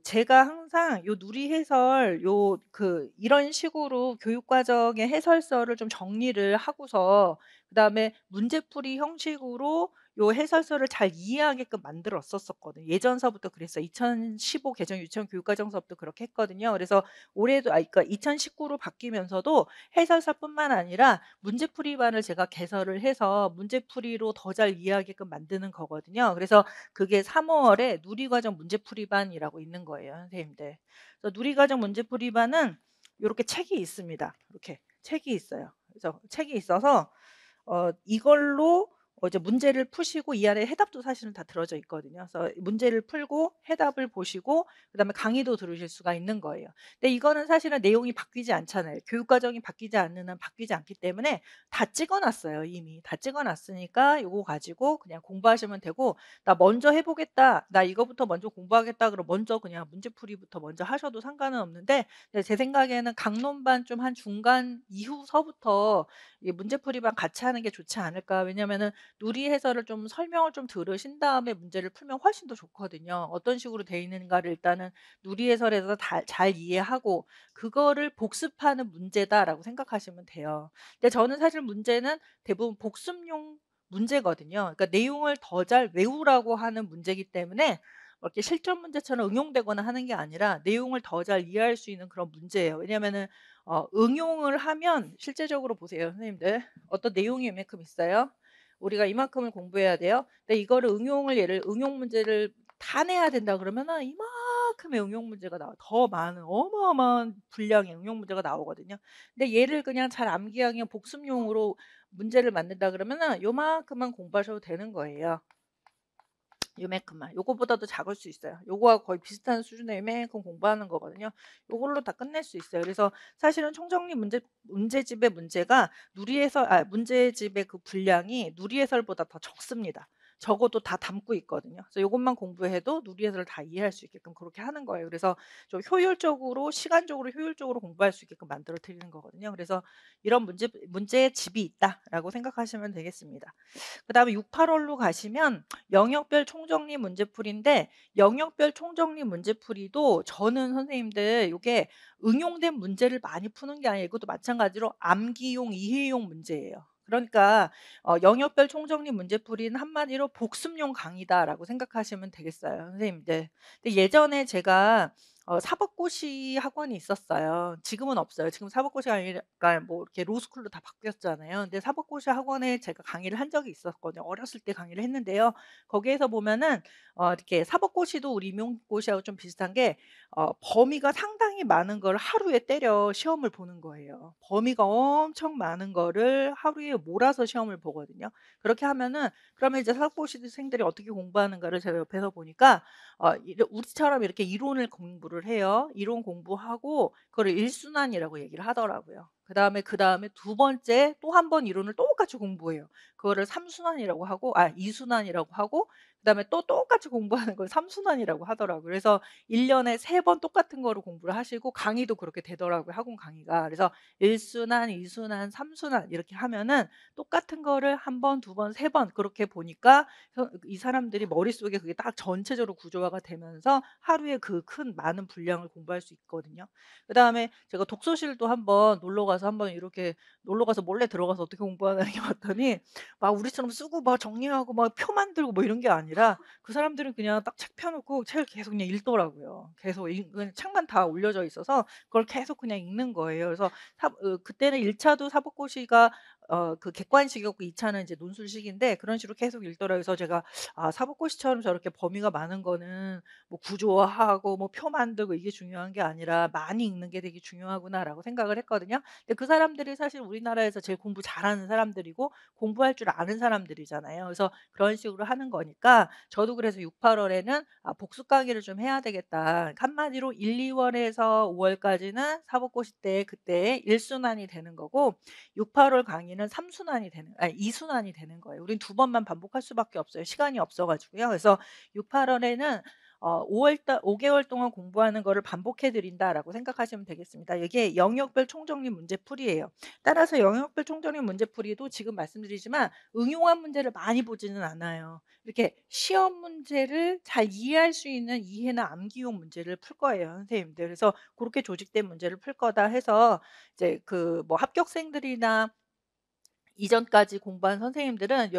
제가 항상 요 누리 해설 이런 식으로 교육 과정의 해설서를 좀 정리를 하고서 그다음에 문제풀이 형식으로 요 해설서를 잘 이해하게끔 만들었었거든요. 예전서부터 그랬어요. 2015 개정 유치원 교육과정서부터 그렇게 했거든요. 그래서 올해도 그러니까 2019로 바뀌면서도 해설서뿐만 아니라 문제풀이반을 제가 개설을 해서 문제풀이로 더 잘 이해하게끔 만드는 거거든요. 그래서 그게 3월에 누리과정 문제풀이반이라고 있는 거예요, 선생님들. 그래서 누리과정 문제풀이반은 요렇게 책이 있습니다. 이렇게 책이 있어요. 그래서 책이 있어서 이걸로 이제 문제를 푸시고 이 안에 해답도 사실은 다 들어져 있거든요. 그래서 문제를 풀고 해답을 보시고 그다음에 강의도 들으실 수가 있는 거예요. 근데 이거는 사실은 내용이 바뀌지 않잖아요. 교육 과정이 바뀌지 않는 한 바뀌지 않기 때문에 다 찍어 놨어요, 이미. 다 찍어 놨으니까 요거 가지고 그냥 공부하시면 되고, 나 먼저 해 보겠다. 나 이거부터 먼저 공부하겠다. 그럼 먼저 그냥 문제풀이부터 먼저 하셔도 상관은 없는데, 근데 제 생각에는 강론반 좀 한 중간 이후서부터 이 문제풀이반 같이 하는 게 좋지 않을까. 왜냐면은 누리 해설을 좀 설명을 좀 들으신 다음에 문제를 풀면 훨씬 더 좋거든요. 어떤 식으로 돼 있는가를 일단은 누리 해설에서 잘 이해하고 그거를 복습하는 문제다라고 생각하시면 돼요. 근데 저는 사실 문제는 대부분 복습용 문제거든요. 그러니까 내용을 더 잘 외우라고 하는 문제이기 때문에 이렇게 실전 문제처럼 응용되거나 하는 게 아니라 내용을 더 잘 이해할 수 있는 그런 문제예요. 왜냐면은 응용을 하면 실제적으로 보세요, 선생님들. 어떤 내용이 이만큼 있어요. 우리가 이만큼을 공부해야 돼요. 근데 이거를 응용 문제를 다 내야 된다 그러면은 이만큼의 응용 문제가 나와. 더 많은 어마어마한 분량의 응용 문제가 나오거든요. 근데 얘를 그냥 잘 암기하기 복습용으로 문제를 만든다 그러면은 요만큼만 공부하셔도 되는 거예요. 요만큼만. 요거보다도 작을 수 있어요. 요거와 거의 비슷한 수준의 요만큼 공부하는 거거든요. 요걸로 다 끝낼 수 있어요. 그래서 사실은 총정리 문제집의 문제가 문제집의 그 분량이 누리해설보다 더 적습니다. 적어도 다 담고 있거든요. 그래서 요것만 공부해도 누리해설을 다 이해할 수 있게끔 그렇게 하는 거예요. 그래서 좀 효율적으로 시간적으로 효율적으로 공부할 수 있게끔 만들어 드리는 거거든요. 그래서 이런 문제집이 있다라고 생각하시면 되겠습니다. 그다음에 6, 8월로 가시면 영역별 총정리 문제풀이인데, 영역별 총정리 문제풀이도 저는 선생님들 요게 응용된 문제를 많이 푸는 게 아니라 이것도 마찬가지로 암기용, 이해용 문제예요. 그러니까 영역별 총정리 문제풀이는 한마디로 복습용 강의다라고 생각하시면 되겠어요, 선생님들. 근데 예전에 제가 사법고시 학원이 있었어요. 지금은 없어요. 지금 사법고시 아니라 뭐 이렇게 로스쿨로 다 바뀌었잖아요. 근데 사법고시 학원에 제가 강의를 한 적이 있었거든요. 어렸을 때 강의를 했는데요. 거기에서 보면은 이렇게 사법고시도 우리 임용고시하고 좀 비슷한 게 범위가 상당히 많은 걸 하루에 때려 시험을 보는 거예요. 범위가 엄청 많은 거를 하루에 몰아서 시험을 보거든요. 그렇게 하면은 그러면 이제 사법고시생들이 어떻게 공부하는가를 제가 옆에서 보니까 우리처럼 이렇게 이론을 공부를 해요. 이론 공부하고 그거를 일순환이라고 얘기를 하더라고요. 그다음에 두 번째 또 한 번 이론을 똑같이 공부해요. 그거를 삼순환이라고 하고 이순환이라고 하고, 그다음에 또 똑같이 공부하는 걸 삼순환이라고 하더라고요. 그래서 1년에 3번 똑같은 거를 공부를 하시고 강의도 그렇게 되더라고요, 학원 강의가. 그래서 1순환, 2순환, 3순환 이렇게 하면은 똑같은 거를 한 번, 두 번, 세 번 그렇게 보니까 이 사람들이 머릿속에 그게 딱 전체적으로 구조화가 되면서 하루에 그 큰 많은 분량을 공부할 수 있거든요. 그다음에 제가 독서실도 한번 이렇게 놀러 가서 몰래 들어가서 어떻게 공부하나 이렇게 봤더니 막 우리처럼 쓰고 막 정리하고 막 표 만들고 뭐 이런 게 아니라 그 사람들은 그냥 딱 책 펴 놓고 책을 계속 그냥 읽더라고요. 계속 그냥 책만 다 올려져 있어서 그걸 계속 그냥 읽는 거예요. 그래서 그때는 1 차도 사법고시가 그 객관식이었고 2 차는 이제 논술식인데 그런 식으로 계속 읽더라고요. 그래서 제가 사법고시처럼 저렇게 범위가 많은 거는 뭐 구조화하고 뭐 표 만들고 이게 중요한 게 아니라 많이 읽는 게 되게 중요하구나라고 생각을 했거든요. 근데 그 사람들이 사실 우리나라에서 제일 공부 잘하는 사람들이고 공부할 줄 아는 사람들이잖아요. 그래서 그런 식으로 하는 거니까 저도 그래서 6, 8월에는 복습 강의를 좀 해야 되겠다. 한마디로 1, 2월에서 5월까지는 사법고시 때 그때 1순환이 되는 거고, 6, 8월 강의는 2순환이 되는 거예요. 우린 두 번만 반복할 수밖에 없어요. 시간이 없어 가지고요. 그래서 6, 8월에는 5개월 동안 공부하는 거를 반복해 드린다라고 생각하시면 되겠습니다. 이게 영역별 총정리 문제풀이예요. 따라서 영역별 총정리 문제풀이도 지금 말씀드리지만 응용한 문제를 많이 보지는 않아요. 이렇게 시험 문제를 잘 이해할 수 있는 이해나 암기용 문제를 풀 거예요, 선생님들. 그래서 그렇게 조직된 문제를 풀 거다 해서 이제 그 뭐 합격생들이나 이전까지 공부한 선생님들은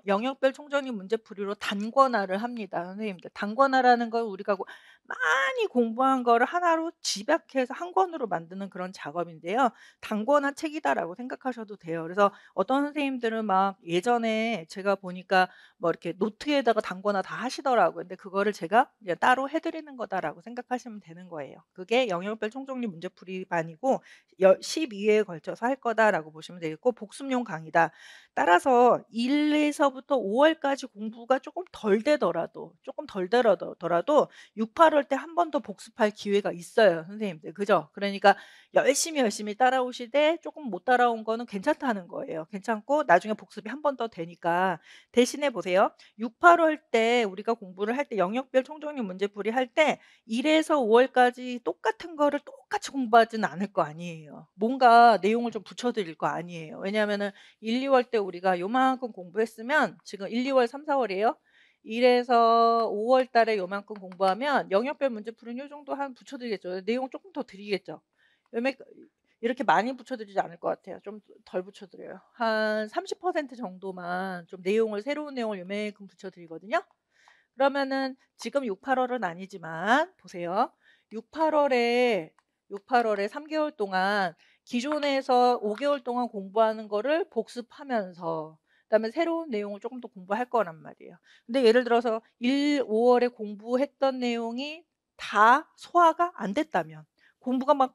영역별 총정리 문제풀이로 단권화를 합니다, 선생님들. 단권화라는 건 우리가 많이 공부한 거를 하나로 집약해서 한 권으로 만드는 그런 작업인데요. 단권화 책이다라고 생각하셔도 돼요. 그래서 어떤 선생님들은 막 예전에 제가 보니까 뭐 이렇게 노트에다가 단권화 다 하시더라고요. 근데 그거를 제가 이제 따로 해 드리는 거다라고 생각하시면 되는 거예요. 그게 영역별 총정리 문제풀이 반이고 12회에 걸쳐서 할 거다라고 보시면 되겠고, 복습용 강의다. 따라서 1 에서부터 5 월까지 공부가 조금 덜 되더라도 6-8 월 때 한 번 더 복습할 기회가 있어요, 선생님들. 그죠? 그러니까 열심히 따라오시되 조금 못 따라온 거는 괜찮다는 거예요. 괜찮고 나중에 복습이 한 번 더 되니까. 대신에 보세요. 6-8 월 때 우리가 공부를 할 때 영역별 총정리 문제풀이 할 때 1 에서 5 월까지 똑같은 거를 똑같이 공부하지는 않을 거 아니에요. 뭔가 내용을 좀 붙여 드릴 거 아니에요. 왜냐하면은 1-2 월 때 우리가 요만큼 공부했으면 지금 1-2 월, 3-4 월이에요. 1 에서 5 월 달에 요만큼 공부하면 영역별 문제풀이는 요 정도 한 붙여 드리겠죠. 내용 조금 더 드리겠죠. 요매 이렇게 많이 붙여 드리지 않을 것 같아요. 좀 덜 붙여 드려요. 한 30% 정도만 좀 새로운 내용을 요만큼 붙여 드리거든요. 그러면은 지금 6-8 월은 아니지만 보세요. 6-8 월에 3 개월 동안 기존에서 5 개월 동안 공부하는 거를 복습하면서 그다음에 새로운 내용을 조금 더 공부할 거란 말이에요. 근데 예를 들어서 1-5 월에 공부했던 내용이 다 소화가 안 됐다면, 공부가 막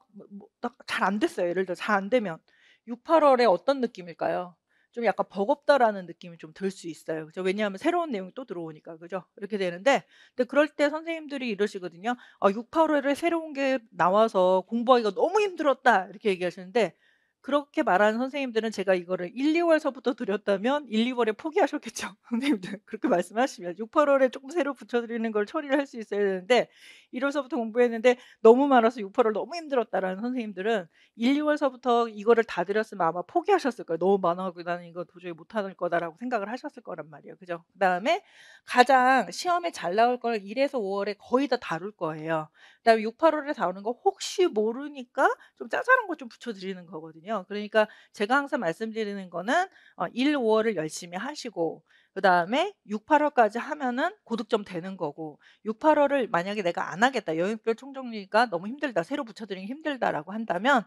잘 안 됐어요. 예를 들어 잘 안 되면 6-8 월에 어떤 느낌일까요? 좀 약간 버겁다라는 느낌이 좀 들 수 있어요. 그죠? 왜냐하면 새로운 내용이 또 들어오니까. 그죠? 이렇게 되는데, 근데 그럴 때 선생님들이 이러시거든요. 6-8 월에 새로운 게 나와서 공부하기가 너무 힘들었다, 이렇게 얘기하시는데, 그렇게 말하는 선생님들은 제가 이거를 1-2 월서부터 드렸다면 1-2 월에 포기하셨겠죠. 선생님들 그렇게 말씀하시면. 6-8 월에 조금 새로 붙여 드리는 걸 처리를 할 수 있어야 되는데 1 월서부터 공부했는데 너무 많아서 6-8월 너무 힘들었다라는 선생님들은 1-2 월서부터 이거를 다 드렸으면 아마 포기하셨을 거예요. '너무 많아 갖고 나는 이거 도저히 못할 거다.'라고 생각을 하셨을 거란 말이에요. 그죠? 그다음에 가장 시험에 잘 나올 걸 1 에서 5 월에 거의 다 다룰 거예요. 그다음에 6-8 월에 다루는 거 혹시 모르니까 좀 짜잘한 거 좀 붙여 드리는 거거든요. 그러니까 제가 항상 말씀드리는 거는 1-5 월을 열심히 하시고 그다음에 6-8 월까지 하면은 고득점 되는 거고, 6-8 월을 만약에 내가 안 하겠다, 영역별 총정리가 너무 힘들다, 새로 붙여 드리기 힘들다라고 한다면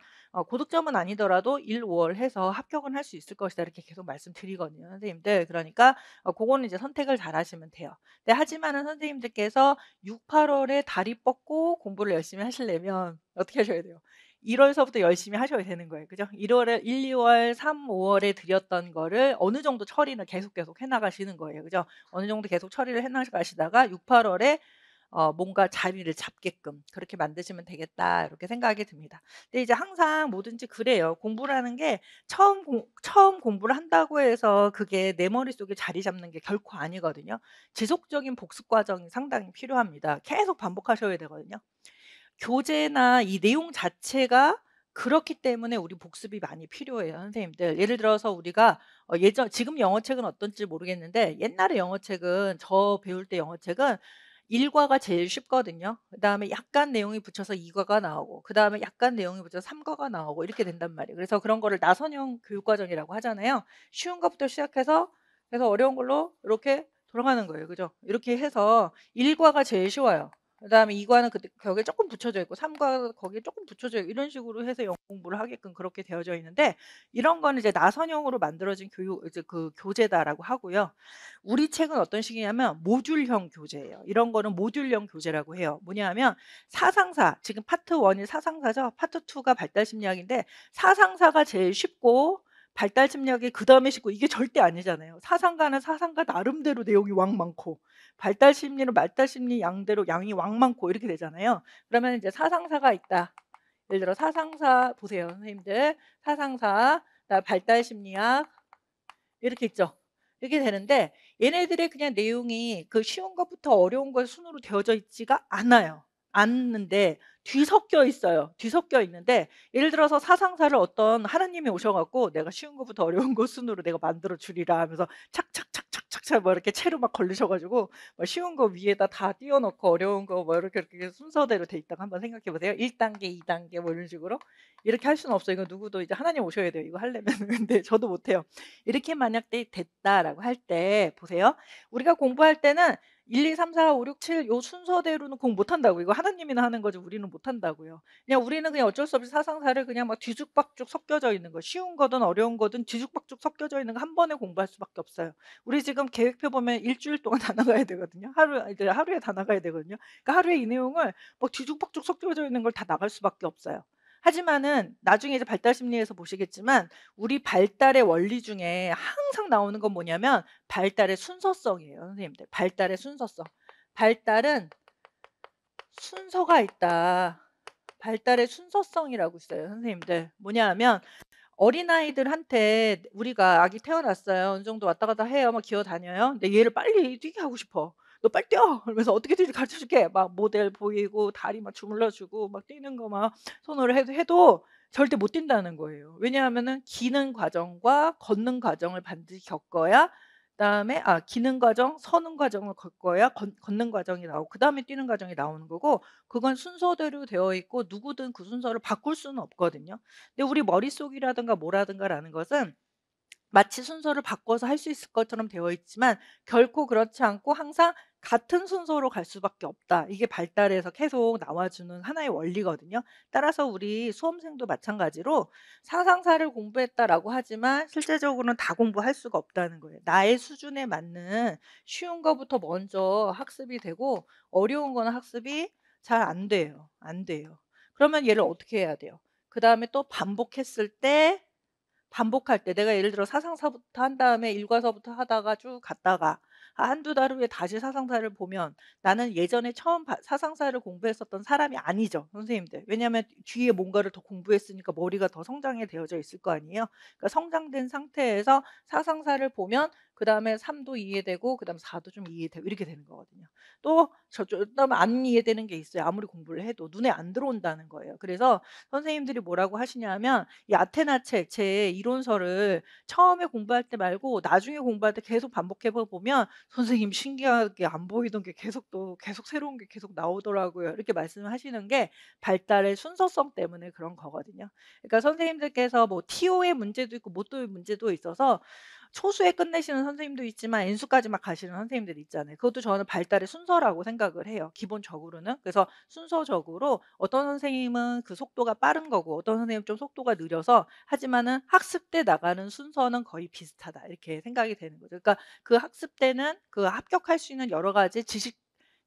고득점은 아니더라도 1-5 월 해서 합격은 할 수 있을 것이다, 이렇게 계속 말씀드리거든요, 선생님들. 그러니까 그거는 이제 선택을 잘 하시면 돼요. 근데 하지만은 선생님들께서 6-8 월에 다리 뻗고 공부를 열심히 하시려면 어떻게 하셔야 돼요? 1 월서부터 열심히 하셔야 되는 거예요. 그죠? 1 월에 1-2 월, 3-5 월에 드렸던 거를 어느 정도 처리를 계속 해 나가시는 거예요. 그죠? 어느 정도 계속 처리를 해 나가시다가 6-8 월에 뭔가 자리를 잡게끔 그렇게 만드시면 되겠다, 이렇게 생각이 듭니다. 근데 이제 항상 뭐든지 그래요. 공부라는 게 처음 공부를 한다고 해서 그게 내 머릿속에 자리 잡는 게 결코 아니거든요. 지속적인 복습 과정이 상당히 필요합니다. 계속 반복하셔야 되거든요. 교재나 이 내용 자체가 그렇기 때문에 우리 복습이 많이 필요해요, 선생님들. 예를 들어서 우리가 지금 영어책은 어떤지 모르겠는데, 옛날에 영어책은, 저 배울 때 영어책은 1 과가 제일 쉽거든요. 그다음에 약간 내용이 붙여서 2 과가 나오고, 그다음에 약간 내용이 붙여서 3 과가 나오고, 이렇게 된단 말이에요. 그래서 그런 거를 나선형 교육과정이라고 하잖아요. 쉬운 것부터 시작해서 어려운 걸로 이렇게 돌아가는 거예요. 그죠? 이렇게 해서 1 과가 제일 쉬워요. 그다음에 2 과는 거기에 조금 붙여져 있고, 3 과 거기에 조금 붙여져 있고, 이런 식으로 해서 영어 공부를 하게끔 그렇게 되어져 있는데, 이런 거는 이제 나선형으로 만들어진 이제 그 교재다라고 하고요. 우리 책은 어떤 식이냐면 모듈형 교재예요. 이런 거는 모듈형 교재라고 해요. 뭐냐 하면 사상사, 지금 파트 1이 사상사죠. 파트 2가 발달 심리학인데, 사상사가 제일 쉽고 발달 심리학이 그다음에 쉽고, 이게 절대 아니잖아요. 사상가는 사상가 나름대로 내용이 왕 많고, 발달 심리는 발달 심리 양대로 양이 왕 많고, 이렇게 되잖아요. 그러면 이제 사상사가 있다. 예를 들어 사상사 보세요, 선생님들. 사상사, 그다음에 발달 심리학, 이렇게 있죠. 이렇게 되는데, 얘네들의 그냥 내용이 그 쉬운 것부터 어려운 것 순으로 되어져 있지가 않는데 뒤섞여 있어요. 뒤섞여 있는데, 예를 들어서 사상사를 어떤 하나님이 오셔 갖고 내가 쉬운 것부터 어려운 것 순으로 내가 만들어 주리라 하면서 착착착착착착 차곡차 뭐 이렇게 채로 막 걸르셔 가지고 뭐 쉬운 거 위에다 다 띄워 놓고 어려운 거 뭐 이렇게 순서대로 돼 있다고 한번 생각해 보세요. 1 단계, 2 단계 뭐 이런 식으로. 이렇게 할 수는 없어요. 이거 누구도 이제 하나님 오셔야 돼요, 이거 하려면은. 근데 저도 못 해요. 이렇게 만약 됐다라고 할 때 보세요. 우리가 공부할 때는 1, 2, 3, 4, 5, 6, 7 요 순서대로는 공부 못 한다고. 이거 하나님이나 하는 거지 우리는 못 한다고요. 그냥 우리는 그냥 어쩔 수 없이 사상사를 그냥 막 뒤죽박죽 섞여져 있는 거, 쉬운 거든 어려운 거든 뒤죽박죽 섞여져 있는 거 한 번에 공부할 수밖에 없어요. 우리 지금 계획표 보면 1 주일 동안 다 나가야 되거든요. 이제 하루에 다 나가야 되거든요. 그러니까 하루에 이 내용을 뭐 뒤죽박죽 섞여져 있는 걸 다 나갈 수밖에 없어요. 하지만은 나중에 이제 발달 심리에서 보시겠지만 우리 발달의 원리 중에 항상 나오는 건 뭐냐면 발달의 순서성이에요, 선생님들. 발달의 순서성. 발달은 순서가 있다. 발달의 순서성이라고 있어요, 선생님들. 뭐냐 하면 어린아이들한테 우리가 아기 태어났어요. 어느 정도 왔다 갔다 해요. 막 기어다녀요. 근데 얘를 빨리 뛰게 하고 싶어. "너 빨리 뛰어." 그러면서 "어떻게 뛰는지 가르쳐 줄게." 막 모델 보이고 다리 막 주물러 주고 막 뛰는 거 막 손으로 해도 절대 못 뛴다는 거예요. 왜냐하면은 기는 과정과 걷는 과정을 반드시 겪어야 그다음에 기는 과정, 서는 과정을 겪어야 걷는 과정이 나오고 그다음에 뛰는 과정이 나오는 거고 그건 순서대로 되어 있고 누구든 그 순서를 바꿀 수는 없거든요. 근데 우리 머릿속이라든가 뭐라든가라는 것은 마치 순서를 바꿔서 할 수 있을 것처럼 되어 있지만 결코 그렇지 않고 항상 같은 순서로 갈 수밖에 없다. 이게 발달에서 계속 나와주는 하나의 원리거든요. 따라서 우리 수험생도 마찬가지로 사상사를 공부했다라고 하지만 실제적으로는 다 공부할 수가 없다는 거예요. 나의 수준에 맞는 쉬운 거부터 먼저 학습이 되고 어려운 거는 학습이 잘 안 돼요. 안 돼요. 그러면 얘를 어떻게 해야 돼요? 그다음에 또 반복했을 때 반복할 때 내가 예를 들어 사상사부터 한 다음에 일과서부터 하다가 쭉 갔다가 한두 달 후에 다시 사상사를 보면 나는 예전에 처음 사상사를 공부했었던 사람이 아니죠, 선생님들. 왜냐하면 뒤에 뭔가를 더 공부했으니까 머리가 더 성장이 되어져 있을 거 아니에요. 그러니까 성장된 상태에서 사상사를 보면 그다음에 3도 이해되고 그다음에 4도 좀 이해되고 이렇게 되는 거거든요. 또 그다음에 안 이해되는 게 있어요. 아무리 공부를 해도 눈에 안 들어온다는 거예요. 그래서 선생님들이 뭐라고 하시냐면 이 아테나 책 제 이론서를 처음에 공부할 때 말고 나중에 공부할 때 계속 반복해 보면 "선생님 신기하게 안 보이던 게 계속 새로운 게 계속 나오더라고요." 이렇게 말씀을 하시는 게 발달의 순서성 때문에 그런 거거든요. 그러니까 선생님들께서 뭐 TO의 문제도 있고 모또의 문제도 있어서 초수에 끝내시는 선생님도 있지만 N수까지 막 가시는 선생님들이 있잖아요. 그것도 저는 발달의 순서라고 생각을 해요, 기본적으로는. 그래서 순서적으로 어떤 선생님은 그 속도가 빠른 거고 어떤 선생님은 좀 속도가 느려서 하지만은 학습 때 나가는 순서는 거의 비슷하다 이렇게 생각이 되는 거죠. 그러니까 그 학습 때는 그 합격할 수 있는 여러 가지 지식,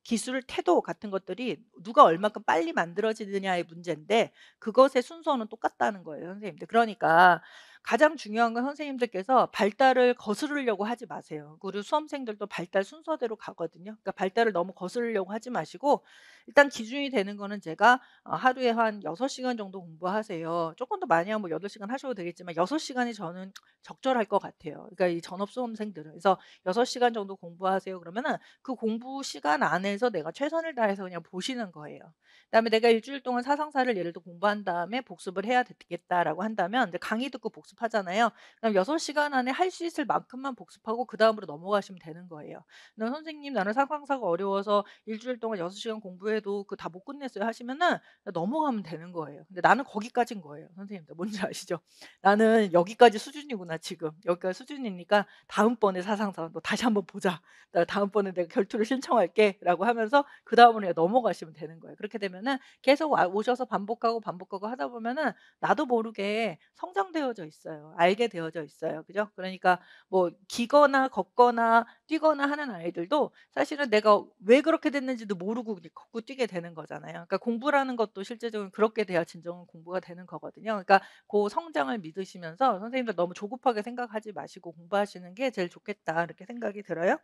기술, 태도 같은 것들이 누가 얼마큼 빨리 만들어지느냐의 문제인데 그것의 순서는 똑같다는 거예요, 선생님들. 그러니까 가장 중요한 건 선생님들께서 발달을 거스르려고 하지 마세요. 그리고 수험생들도 발달 순서대로 가거든요. 그러니까 발달을 너무 거스르려고 하지 마시고 일단 기준이 되는 거는 제가 하루에 한 6 시간 정도 공부하세요. 조금 더 많이 하면 뭐 8 시간 하셔도 되겠지만 6 시간이 저는 적절할 것 같아요. 그러니까 이 전업 수험생들은. 그래서 6 시간 정도 공부하세요 그러면은 그 공부 시간 안에서 내가 최선을 다해서 그냥 보시는 거예요. 그다음에 내가 1 주일 동안 사상사를 예를 들어 공부한 다음에 복습을 해야 되겠다라고 한다면 이제 강의 듣고 복습하잖아요. 그럼 6 시간 안에 할 수 있을 만큼만 복습하고 그다음으로 넘어가시면 되는 거예요. "선생님 나는 사상사가 어려워서 1 주일 동안 6 시간 공부해도 그 다 못 끝냈어요." 하시면은 넘어가면 되는 거예요. 근데 나는 거기까진 거예요, 선생님들. 뭔지 아시죠? '나는 여기까지 수준이구나 지금. 여기까지 수준이니까 다음번에 사상사 너 다시 한번 보자. 나 다음번에 내가 결투를 신청할게.'라고 하면서 그다음으로 그냥 넘어가시면 되는 거예요. 그렇게 되면은 계속 오셔서 반복하고 하다 보면은 나도 모르게 성장되어져 있어요. 알게 되어져 있어요. 그죠? 그러니까 뭐 기거나 걷거나 뛰거나 하는 아이들도 사실은 내가 왜 그렇게 됐는지도 모르고 그냥 걷고 뛰게 되는 거잖아요. 그러니까 공부라는 것도 실제적으로 그렇게 돼야 진정한 공부가 되는 거거든요. 그러니까 그 성장을 믿으시면서 선생님들 너무 조급하게 생각하지 마시고 공부하시는 게 제일 좋겠다 이렇게 생각이 들어요.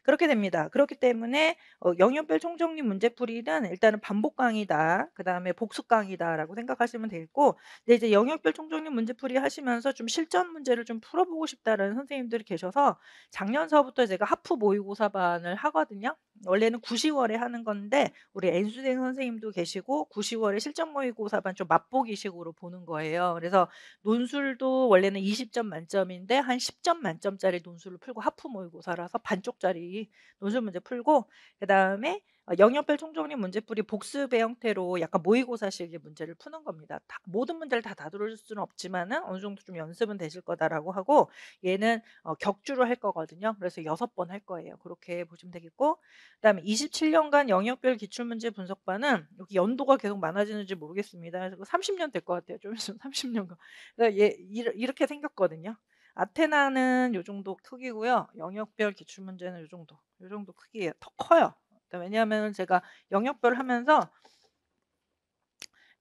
그렇게 됩니다. 그렇기 때문에 영역별 총정리 문제풀이는 일단은 반복 강의다. 그다음에 복습 강의다라고 생각하시면 되겠고 근데 이제 영역별 총정리 문제풀이 하시면서 좀 실전 문제를 좀 풀어보고 싶다라는 선생님들이 계셔서 작년서부터 제가 하프 모의고사반을 하거든요. 원래는 9, 10월에 하는 건데 우리 N수생 선생님도 계시고 9, 10월에 실전 모의고사반 좀 맛보기식으로 보는 거예요. 그래서 논술도 원래는 20점 만점인데 한 10점 만점짜리 논술을 풀고 하프 모의고사라서 반쪽짜리 논술 문제 풀고 그다음에 영역별 총정리 문제풀이 복습의 형태로 약간 모의고사식의 문제를 푸는 겁니다. 모든 문제를 다 다룰 수는 없지만은 어느 정도 좀 연습은 되실 거다라고 하고 얘는 격주로 할 거거든요. 그래서 6번 할 거예요. 그렇게 보시면 되겠고 그다음에 27년간 영역별 기출문제 분석반은 여기 연도가 계속 많아지는지 모르겠습니다. 그래서 30년 될 것 같아요. 좀 있으면 30년간. 그러니까 이렇게 생겼거든요. 아테나는 요 정도 크기고요. 영역별 기출문제는 요 정도 크기예요. 더 커요. 그러니까 왜냐하면 제가 영역별 하면서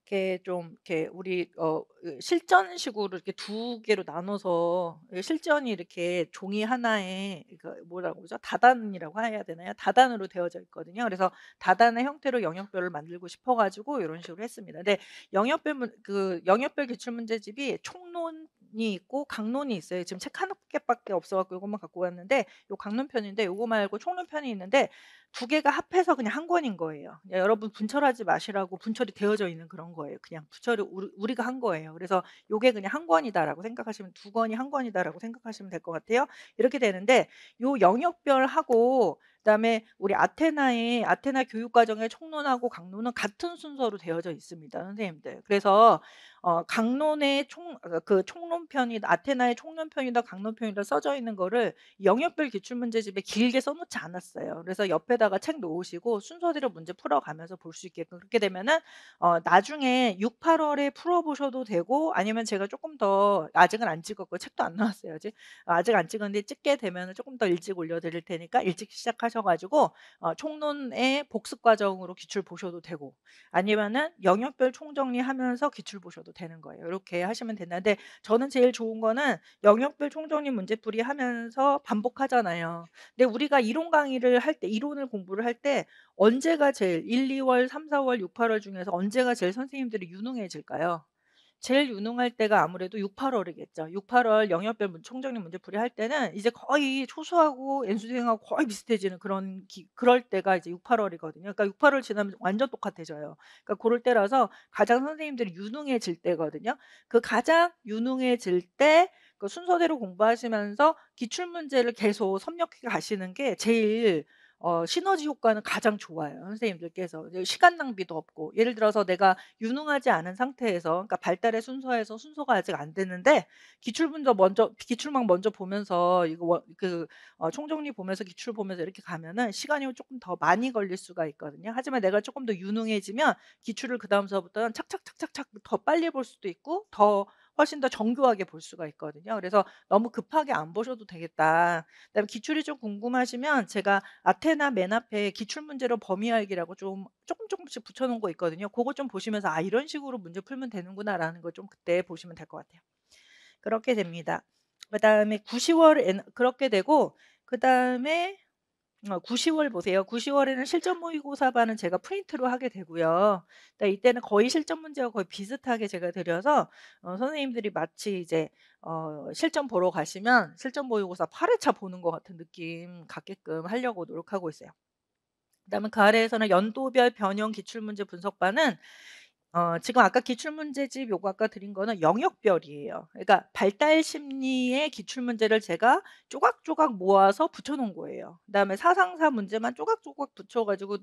이렇게 좀 이렇게 우리 실전식으로 이렇게 두 개로 나눠서 실전이 이렇게 종이 하나에 뭐라고 그러죠? 다단이라고 해야 되나요? 다단으로 되어져 있거든요. 그래서 다단의 형태로 영역별을 만들고 싶어 가지고 이런 식으로 했습니다. 근데 영역별 기출 문제집이 총론이 있고 강론이 있어요. 지금 책 한 개밖에 없어 갖고 요것만 갖고 왔는데 요 강론편인데 요거 말고 총론편이 있는데 두 개가 합해서 그냥 한 권인 거예요. 여러분 분철하지 마시라고 분철이 되어져 있는 그런 거예요. 그냥 분철을 우리가 한 거예요. 그래서 요게 그냥 한 권이다라고 생각하시면 두 권이 한 권이다라고 생각하시면 될 것 같아요. 이렇게 되는데 요 영역별하고 그다음에 우리 아테나 교육과정의 총론하고 강론은 같은 순서로 되어져 있습니다, 선생님들. 그래서 강론의 총론편이 아테나의 총론편이다 강론편이다 써져 있는 거를 영역별 기출문제집에 길게 써놓지 않았어요. 그래서 옆에다가 책 놓으시고 순서대로 문제 풀어가면서 볼 수 있게끔 그렇게 되면은 나중에 6, 8월에 풀어보셔도 되고 아니면 제가 조금 더 아직은 안 찍었고 책도 안 나왔어요 아직. 아직 안 찍었는데 찍게 되면 조금 더 일찍 올려드릴 테니까 일찍 시작하셔가지고 총론의 복습 과정으로 기출 보셔도 되고 아니면은 영역별 총정리하면서 기출 보셔도 되는 거예요. 이렇게 하시면 된다는데 저는 제일 좋은 거는 영역별 총정리 문제풀이 하면서 반복하잖아요. 근데 우리가 이론 강의를 할 때, 이론을 공부를 할 때 언제가 제일 1, 2월, 3, 4월, 6, 8월 중에서 언제가 제일 선생님들이 유능해질까요? 제일 유능할 때가 아무래도 6, 8월이겠죠. 6, 8월 영역별 총정리 문제풀이 할 때는 이제 거의 초수하고 N수생하고 거의 비슷해지는 그럴 때가 이제 6, 8월이거든요. 그러니까 6, 8월 지나면 완전 똑같아져요. 그러니까 그럴 때라서 가장 선생님들이 유능해질 때거든요. 그 가장 유능해질 때 그 순서대로 공부하시면서 기출 문제를 계속 섭렵해 가시는 게 제일 시너지 효과는 가장 좋아요. 선생님들께서 시간 낭비도 없고 예를 들어서 내가 유능하지 않은 상태에서 그러니까 발달의 순서에서 순서가 아직 안 됐는데 기출만 먼저 보면서 총정리 보면서 기출 보면서 이렇게 가면은 시간이 조금 더 많이 걸릴 수가 있거든요. 하지만 내가 조금 더 유능해지면 기출을 그다음서부터는 착착착착착 더 빨리 볼 수도 있고 훨씬 더 정교하게 볼 수가 있거든요. 그래서 너무 급하게 안 보셔도 되겠다. 그다음에 기출이 좀 궁금하시면 제가 아테나 맨 앞에 기출문제로 범위알기라고 좀 조금씩 붙여놓은 거 있거든요. 그거 좀 보시면서 이런 식으로 문제 풀면 되는구나라는 걸 좀 그때 보시면 될 것 같아요. 그렇게 됩니다. 그다음에 9, 10월 그렇게 되고 그다음에 9, 10월 보세요. 9, 10월에는 실전 모의고사반은 제가 프린트로 하게 되고요. 이때는 거의 실전 문제와 거의 비슷하게 제가 드려서 선생님들이 마치 이제 실전 보러 가시면 실전 모의고사 8회차 보는 것 같은 느낌 갖게끔 하려고 노력하고 있어요. 그다음에 그 아래에서는 연도별 변형 기출문제 분석반은 지금 아까 기출문제집 요거 아까 드린 거는 영역별이에요. 그러니까 발달 심리의 기출문제를 제가 조각조각 모아서 붙여 놓은 거예요. 그다음에 사상사 문제만 조각조각 붙여 가지고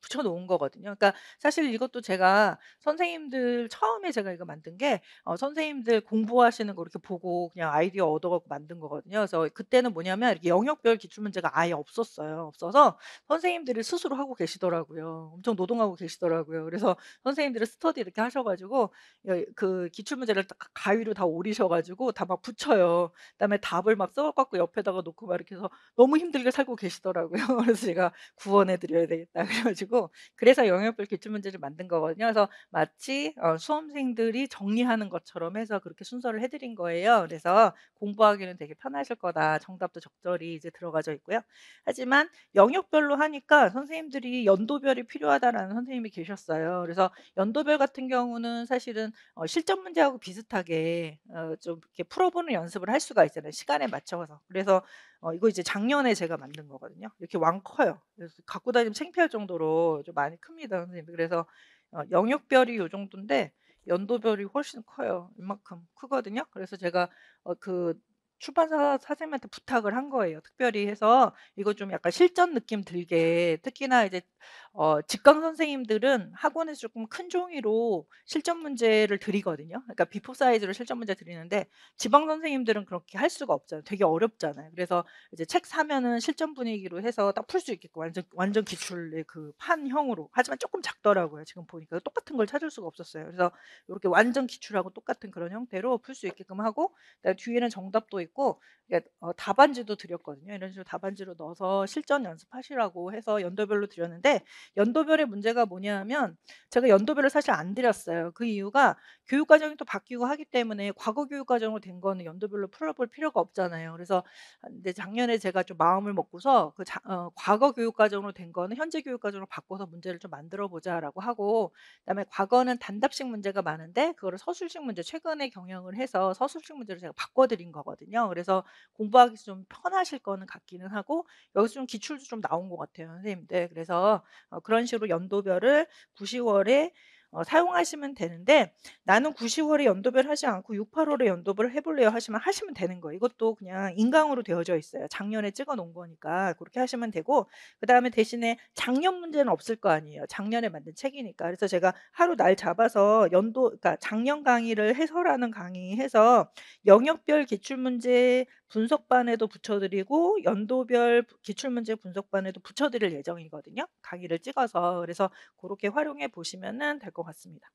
붙여 놓은 거거든요. 그러니까 사실 이것도 제가 선생님들 처음에 제가 이거 만든 게 선생님들 공부하시는 거 이렇게 보고 그냥 아이디어 얻어 갖고 만든 거거든요. 그래서 그때는 뭐냐면 이렇게 영역별 기출문제가 아예 없었어요. 없어서 선생님들이 스스로 하고 계시더라고요. 엄청 노동하고 계시더라고요. 그래서 선생님들이 스터디 이렇게 하셔 가지고 그 기출 문제를 딱 가위로 다 오리셔 가지고 다 막 붙여요. 그다음에 답을 막 써 갖고 옆에다가 놓고 막 이렇게 해서 너무 힘들게 살고 계시더라고요. 그래서 제가 구원해 드려야 되겠다 그래 가지고 그래서 영역별 기출 문제를 만든 거거든요. 그래서 마치 수험생들이 정리하는 것처럼 해서 그렇게 순서를 해 드린 거예요. 그래서 공부하기는 되게 편하실 거다. 정답도 적절히 이제 들어가져 있고요. 하지만 영역별로 하니까 선생님들이 연도별이 필요하다라는 선생님이 계셨어요. 그래서 연도별 같은 경우는 사실은 실전 문제하고 비슷하게 좀 이렇게 풀어보는 연습을 할 수가 있잖아요. 시간에 맞춰서. 그래서 이거 이제 작년에 제가 만든 거거든요. 이렇게 왕 커요. 그래서 갖고 다니면 창피할 정도로 좀 많이 큽니다, 선생님. 그래서 영역별이 요 정도인데 연도별이 훨씬 커요. 이만큼 크거든요. 그래서 제가 그 출판사 사장님한테 부탁을 한 거예요. 특별히 해서 이거 좀 약간 실전 느낌 들게, 특히나 이제 직강 선생님들은 학원에서 조금 큰 종이로 실전 문제를 드리거든요. 그러니까 비포 사이즈로 실전 문제 드리는데 지방 선생님들은 그렇게 할 수가 없잖아요. 되게 어렵잖아요. 그래서 이제 책 사면은 실전 분위기로 해서 딱 풀 수 있게끔 완전 기출의 그 판형으로. 하지만 조금 작더라고요. 지금 보니까 똑같은 걸 찾을 수가 없었어요. 그래서 이렇게 완전 기출하고 똑같은 그런 형태로 풀 수 있게끔 하고, 그다음에 뒤에는 정답도 있고, 이게 답안지도 드렸거든요. 이런 식으로 답안지로 넣어서 실전 연습하시라고 해서 연도별로 드렸는데, 연도별의 문제가 뭐냐면 제가 연도별을 사실 안 드렸어요. 그 이유가 교육 과정이 또 바뀌고 하기 때문에 과거 교육 과정으로 된 거는 연도별로 풀어볼 필요가 없잖아요. 그래서 근데 작년에 제가 좀 마음을 먹고서 과거 교육 과정으로 된 거는 현재 교육 과정으로 바꿔서 문제를 좀 만들어 보자라고 하고, 그다음에 과거는 단답식 문제가 많은데 그거를 서술식 문제, 최근에 경영을 해서 서술식 문제로 제가 바꿔드린 거거든요. 그래서 공부하기 좀 편하실 거는 같기는 하고, 여기서 좀 기출도 좀 나온 것 같아요, 선생님들. 그래서 그런 식으로 연도별을 9, 10월에 사용하시면 되는데, 나는 9, 10월에 연도별 하지 않고 6, 8월에 연도별 해볼래요 하시면 되는 거예요. 이것도 그냥 인강으로 되어져 있어요. 작년에 찍어 놓은 거니까 그렇게 하시면 되고, 그 다음에 대신에 작년 문제는 없을 거 아니에요. 작년에 만든 책이니까. 그래서 제가 하루 날 잡아서 그러니까 작년 강의를 해설하는 강의 해서 영역별 기출문제 분석반에도 붙여드리고 연도별 기출문제 분석반에도 붙여드릴 예정이거든요. 강의를 찍어서. 그래서 그렇게 활용해 보시면 될 것 같습니다.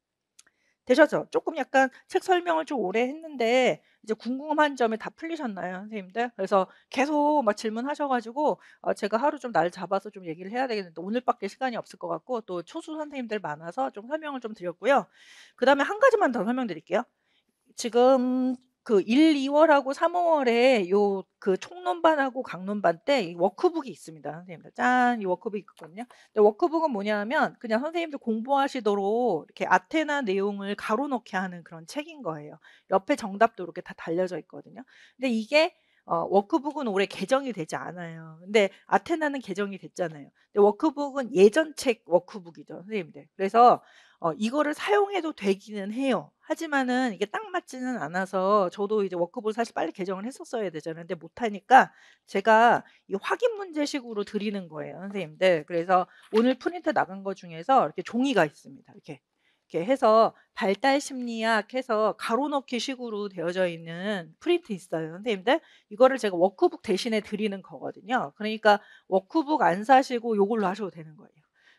되셨죠? 조금 약간 책 설명을 좀 오래 했는데 이제 궁금한 점이 다 풀리셨나요, 선생님들? 그래서 계속 막 질문하셔가지고 제가 하루 좀 날 잡아서 좀 얘기를 해야 되겠는데 오늘밖에 시간이 없을 것 같고, 또 초수 선생님들 많아서 좀 설명을 좀 드렸고요. 그 다음에 한 가지만 더 설명드릴게요. 지금 그 1, 2월하고 3월에 요 그 총론반하고 강론반 때 이 워크북이 있습니다, 선생님들. 짠, 이 워크북이 있거든요. 근데 워크북은 뭐냐면 그냥 선생님들 공부하시도록 이렇게 아테나 내용을 가로 넣게 하는 그런 책인 거예요. 옆에 정답도 이렇게 다 달려져 있거든요. 근데 이게 워크북은 올해 개정이 되지 않아요. 근데 아테나는 개정이 됐잖아요. 근데 워크북은 예전 책 워크북이죠, 선생님들. 그래서 이거를 사용해도 되기는 해요. 하지만은 이게 딱 맞지는 않아서 저도 이제 워크북을 사실 빨리 개정을 했었어야 되잖아요. 근데 못하니까 제가 이 확인 문제식으로 드리는 거예요, 선생님들. 그래서 오늘 프린트 나간 거 중에서 이렇게 종이가 있습니다. 이렇게 해서 발달 심리학 해서 가로 넣기 식으로 되어져 있는 프린트 있어요, 선생님들. 이거를 제가 워크북 대신에 드리는 거거든요. 그러니까 워크북 안 사시고 요걸로 하셔도 되는 거예요.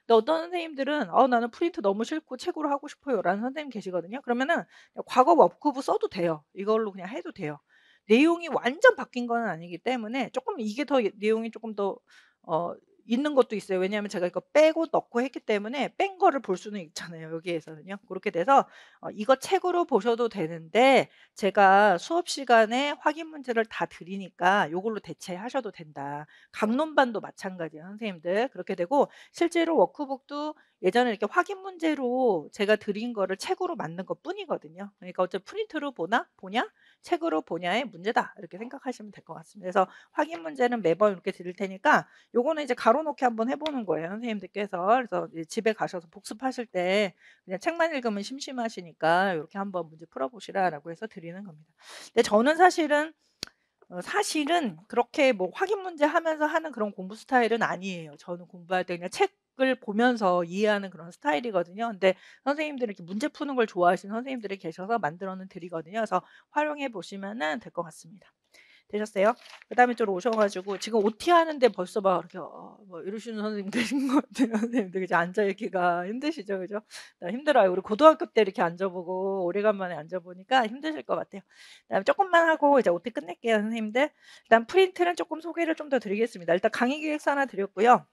근데 어떤 선생님들은 나는 프린트 너무 싫고 책으로 하고 싶어요 라는 선생님 계시거든요. 그러면은 과거 워크북 써도 돼요. 이걸로 그냥 해도 돼요. 내용이 완전 바뀐 건 아니기 때문에 조금 이게 더 내용이 조금 더 어, 있는 것도 있어요. 왜냐하면 제가 이거 빼고 넣고 했기 때문에 뺀 거를 볼 수는 있잖아요, 여기에서는요. 그렇게 돼서 이거 책으로 보셔도 되는데 제가 수업 시간에 확인 문제를 다 드리니까 요걸로 대체하셔도 된다. 강론반도 마찬가지예요, 선생님들. 그렇게 되고 실제로 워크북도 예전에 이렇게 확인 문제로 제가 드린 거를 책으로 만든 것뿐이거든요. 그러니까 어차피 프린트로 보냐 책으로 보냐의 문제다, 이렇게 생각하시면 될 것 같습니다. 그래서 확인 문제는 매번 이렇게 드릴 테니까 요거는 이제 가로놓기 한번 해보는 거예요, 선생님들께서. 그래서 이제 집에 가셔서 복습하실 때 그냥 책만 읽으면 심심하시니까 이렇게 한번 문제 풀어보시라라고 해서 드리는 겁니다. 근데 저는 사실은 그렇게 뭐 확인 문제 하면서 하는 그런 공부 스타일은 아니에요. 저는 공부할 때 그냥 책을 보면서 이해하는 그런 스타일이거든요. 근데 선생님들이 이렇게 문제 푸는 걸 좋아하시는 선생님들이 계셔서 만들어는 드리거든요. 그래서 활용해 보시면은 될 것 같습니다. 되셨어요? 그다음에 좀 오셔가지고 지금 OT 하는데 벌써 막 이렇게 뭐 이러시는 선생님 계신 것 같아요. 선생님들 이제 앉아 있기가 힘드시죠, 그죠? 나 힘들어요. 우리 고등학교 때 이렇게 앉아보고 오래간만에 앉아보니까 힘드실 것 같아요. 그다음에 조금만 하고 이제 OT 끝낼게요, 선생님들. 일단 프린트는 조금 소개를 좀 더 드리겠습니다. 일단 강의 기획서 하나 드렸고요.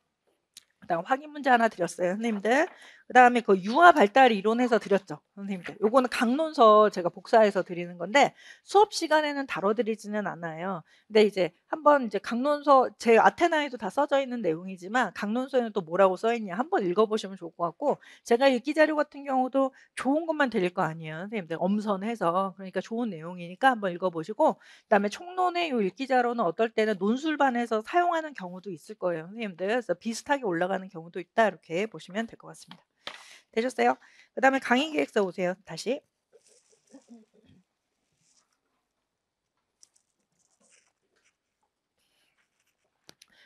그다음 확인 문제 하나 드렸어요, 선생님들. 그다음에 그 유아 발달 이론에서 드렸죠, 선생님들. 요거는 강론서 제가 복사해서 드리는 건데 수업 시간에는 다뤄드리지는 않아요. 근데 이제 한번 이제 강론서 제 아테나에도 다 써져 있는 내용이지만 강론서에는 또 뭐라고 써 있냐 한번 읽어보시면 좋을 것 같고, 제가 읽기 자료 같은 경우도 좋은 것만 드릴 거 아니에요, 선생님들. 엄선해서. 그러니까 좋은 내용이니까 한번 읽어보시고, 그다음에 총론의 요 읽기 자료는 어떨 때는 논술반에서 사용하는 경우도 있을 거예요, 선생님들. 그래서 비슷하게 올라가는 경우도 있다, 이렇게 보시면 될 것 같습니다. 되셨어요? 그다음에 강의 계획서 오세요. 다시.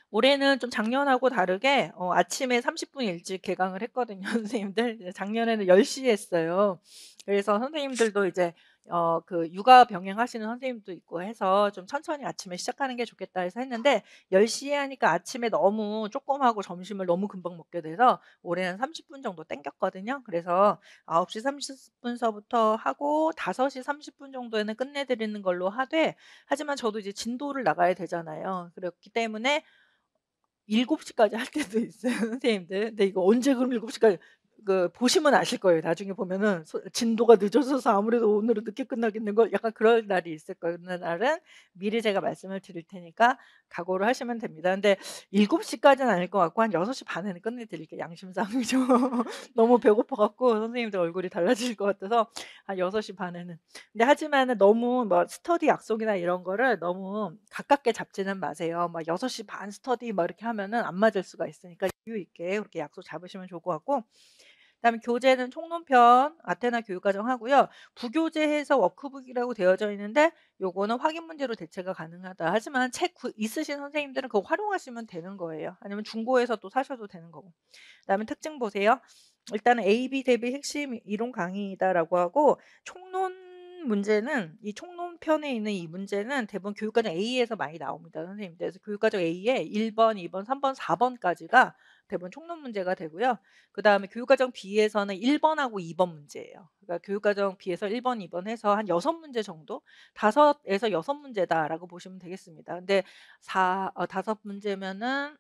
올해는 좀 작년하고 다르게 아침에 30분 일찍 개강을 했거든요, 선생님들. 작년에는 10시에 했어요. 그래서 선생님들도 이제 그 육아 병행하시는 선생님도 있고 해서 좀 천천히 아침에 시작하는 게 좋겠다 해서 했는데 10시에 하니까 아침에 너무 조금 하고 점심을 너무 금방 먹게 돼서 올해는 30분 정도 땡겼거든요. 그래서 9시 30분서부터 하고 5시 30분 정도에는 끝내드리는 걸로 하되, 하지만 저도 이제 진도를 나가야 되잖아요. 그렇기 때문에 7시까지 할 때도 있어요, 선생님들. 근데 이거 언제 그럼 7시까지 보시면 아실 거예요. 나중에 보면은 진도가 늦어져서 아무래도 오늘은 늦게 끝나겠는 걸, 약간 그럴 날이 있을 거예요. 그런 날은 미리 제가 말씀을 드릴 테니까 각오를 하시면 됩니다. 근데 7시까지는 아닐 것 같고 한 6시 반에는 끝내 드릴게요. 양심상이죠. 너무 배고파 갖고 선생님들 얼굴이 달라질 것 같아서 한 6시 반에는. 근데 하지만은 너무 뭐 스터디 약속이나 이런 거를 너무 가깝게 잡지는 마세요. 막 6시 반 스터디 막 이렇게 하면은 안 맞을 수가 있으니까 여유 있게 그렇게 약속 잡으시면 좋을 것 같고, 그다음에 교재는 총론편 아테나 교육과정 하고요. 부교재해서 워크북이라고 되어져 있는데 요거는 확인 문제로 대체가 가능하다. 하지만 책 있으신 선생님들은 그거 활용하시면 되는 거예요. 아니면 중고에서 또 사셔도 되는 거고. 그다음에 특징 보세요. 일단은 AB 대비 핵심 이론 강의이다라고 하고, 총론 문제는 이 총론편에 있는 이 문제는 대부분 교육과정 A에서 많이 나옵니다, 선생님들. 그래서 교육과정 A에 1번, 2번, 3번, 4번까지가 대부분 총론 문제가 되고요. 그다음에 교육과정 B에서는 1번하고 2번 문제예요. 그러니까 교육과정 B에서 1번, 2번 해서 한 6문제 정도, 5에서 6문제다라고 보시면 되겠습니다. 근데 5문제면은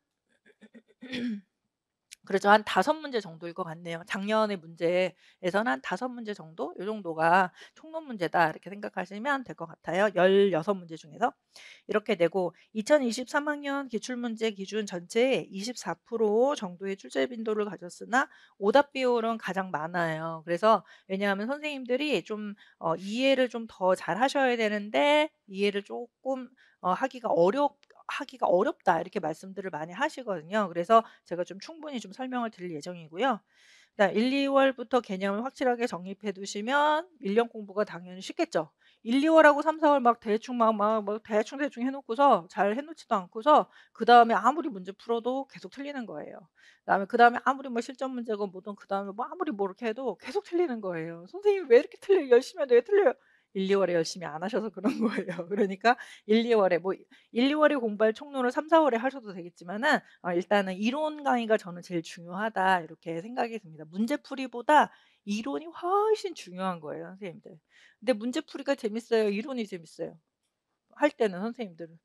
그래서 한 5문제 정도일 것 같네요. 작년의 문제에서는 한 5문제 정도? 요 정도가 총론 문제다, 이렇게 생각하시면 될 것 같아요. 16문제 중에서. 이렇게 되고 2023학년 기출문제 기준 전체의 24% 정도의 출제 빈도를 가졌으나 오답 비율은 가장 많아요. 그래서 왜냐하면 선생님들이 좀 이해를 좀 더 잘 하셔야 되는데 이해를 조금 하기가 어렵다, 이렇게 말씀들을 많이 하시거든요. 그래서 제가 좀 충분히 좀 설명을 드릴 예정이고요. 1, 2월부터 개념을 확실하게 정립해 두시면 1년 공부가 당연히 쉽겠죠. 1, 2월하고 3, 4월 막 대충 막 대충 해놓고서 잘 해놓지도 않고서 그 다음에 아무리 문제 풀어도 계속 틀리는 거예요. 그 다음에 아무리 뭐 실전 문제고 뭐든 그 다음에 뭐 아무리 뭐 이렇게 해도 계속 틀리는 거예요. 선생님 왜 이렇게 틀려요? 열심히 하는데 왜 틀려요? 1, 2월에 열심히 안 하셔서 그런 거예요. 그러니까 1, 2월에 1, 2월에 공부할 총론을 3, 4월에 하셔도 되겠지만은 일단은 이론 강의가 저는 제일 중요하다, 이렇게 생각이 듭니다. 문제풀이보다 이론이 훨씬 중요한 거예요, 선생님들. 근데 문제풀이가 재밌어요? 이론이 재밌어요? 할 때는 선생님들은.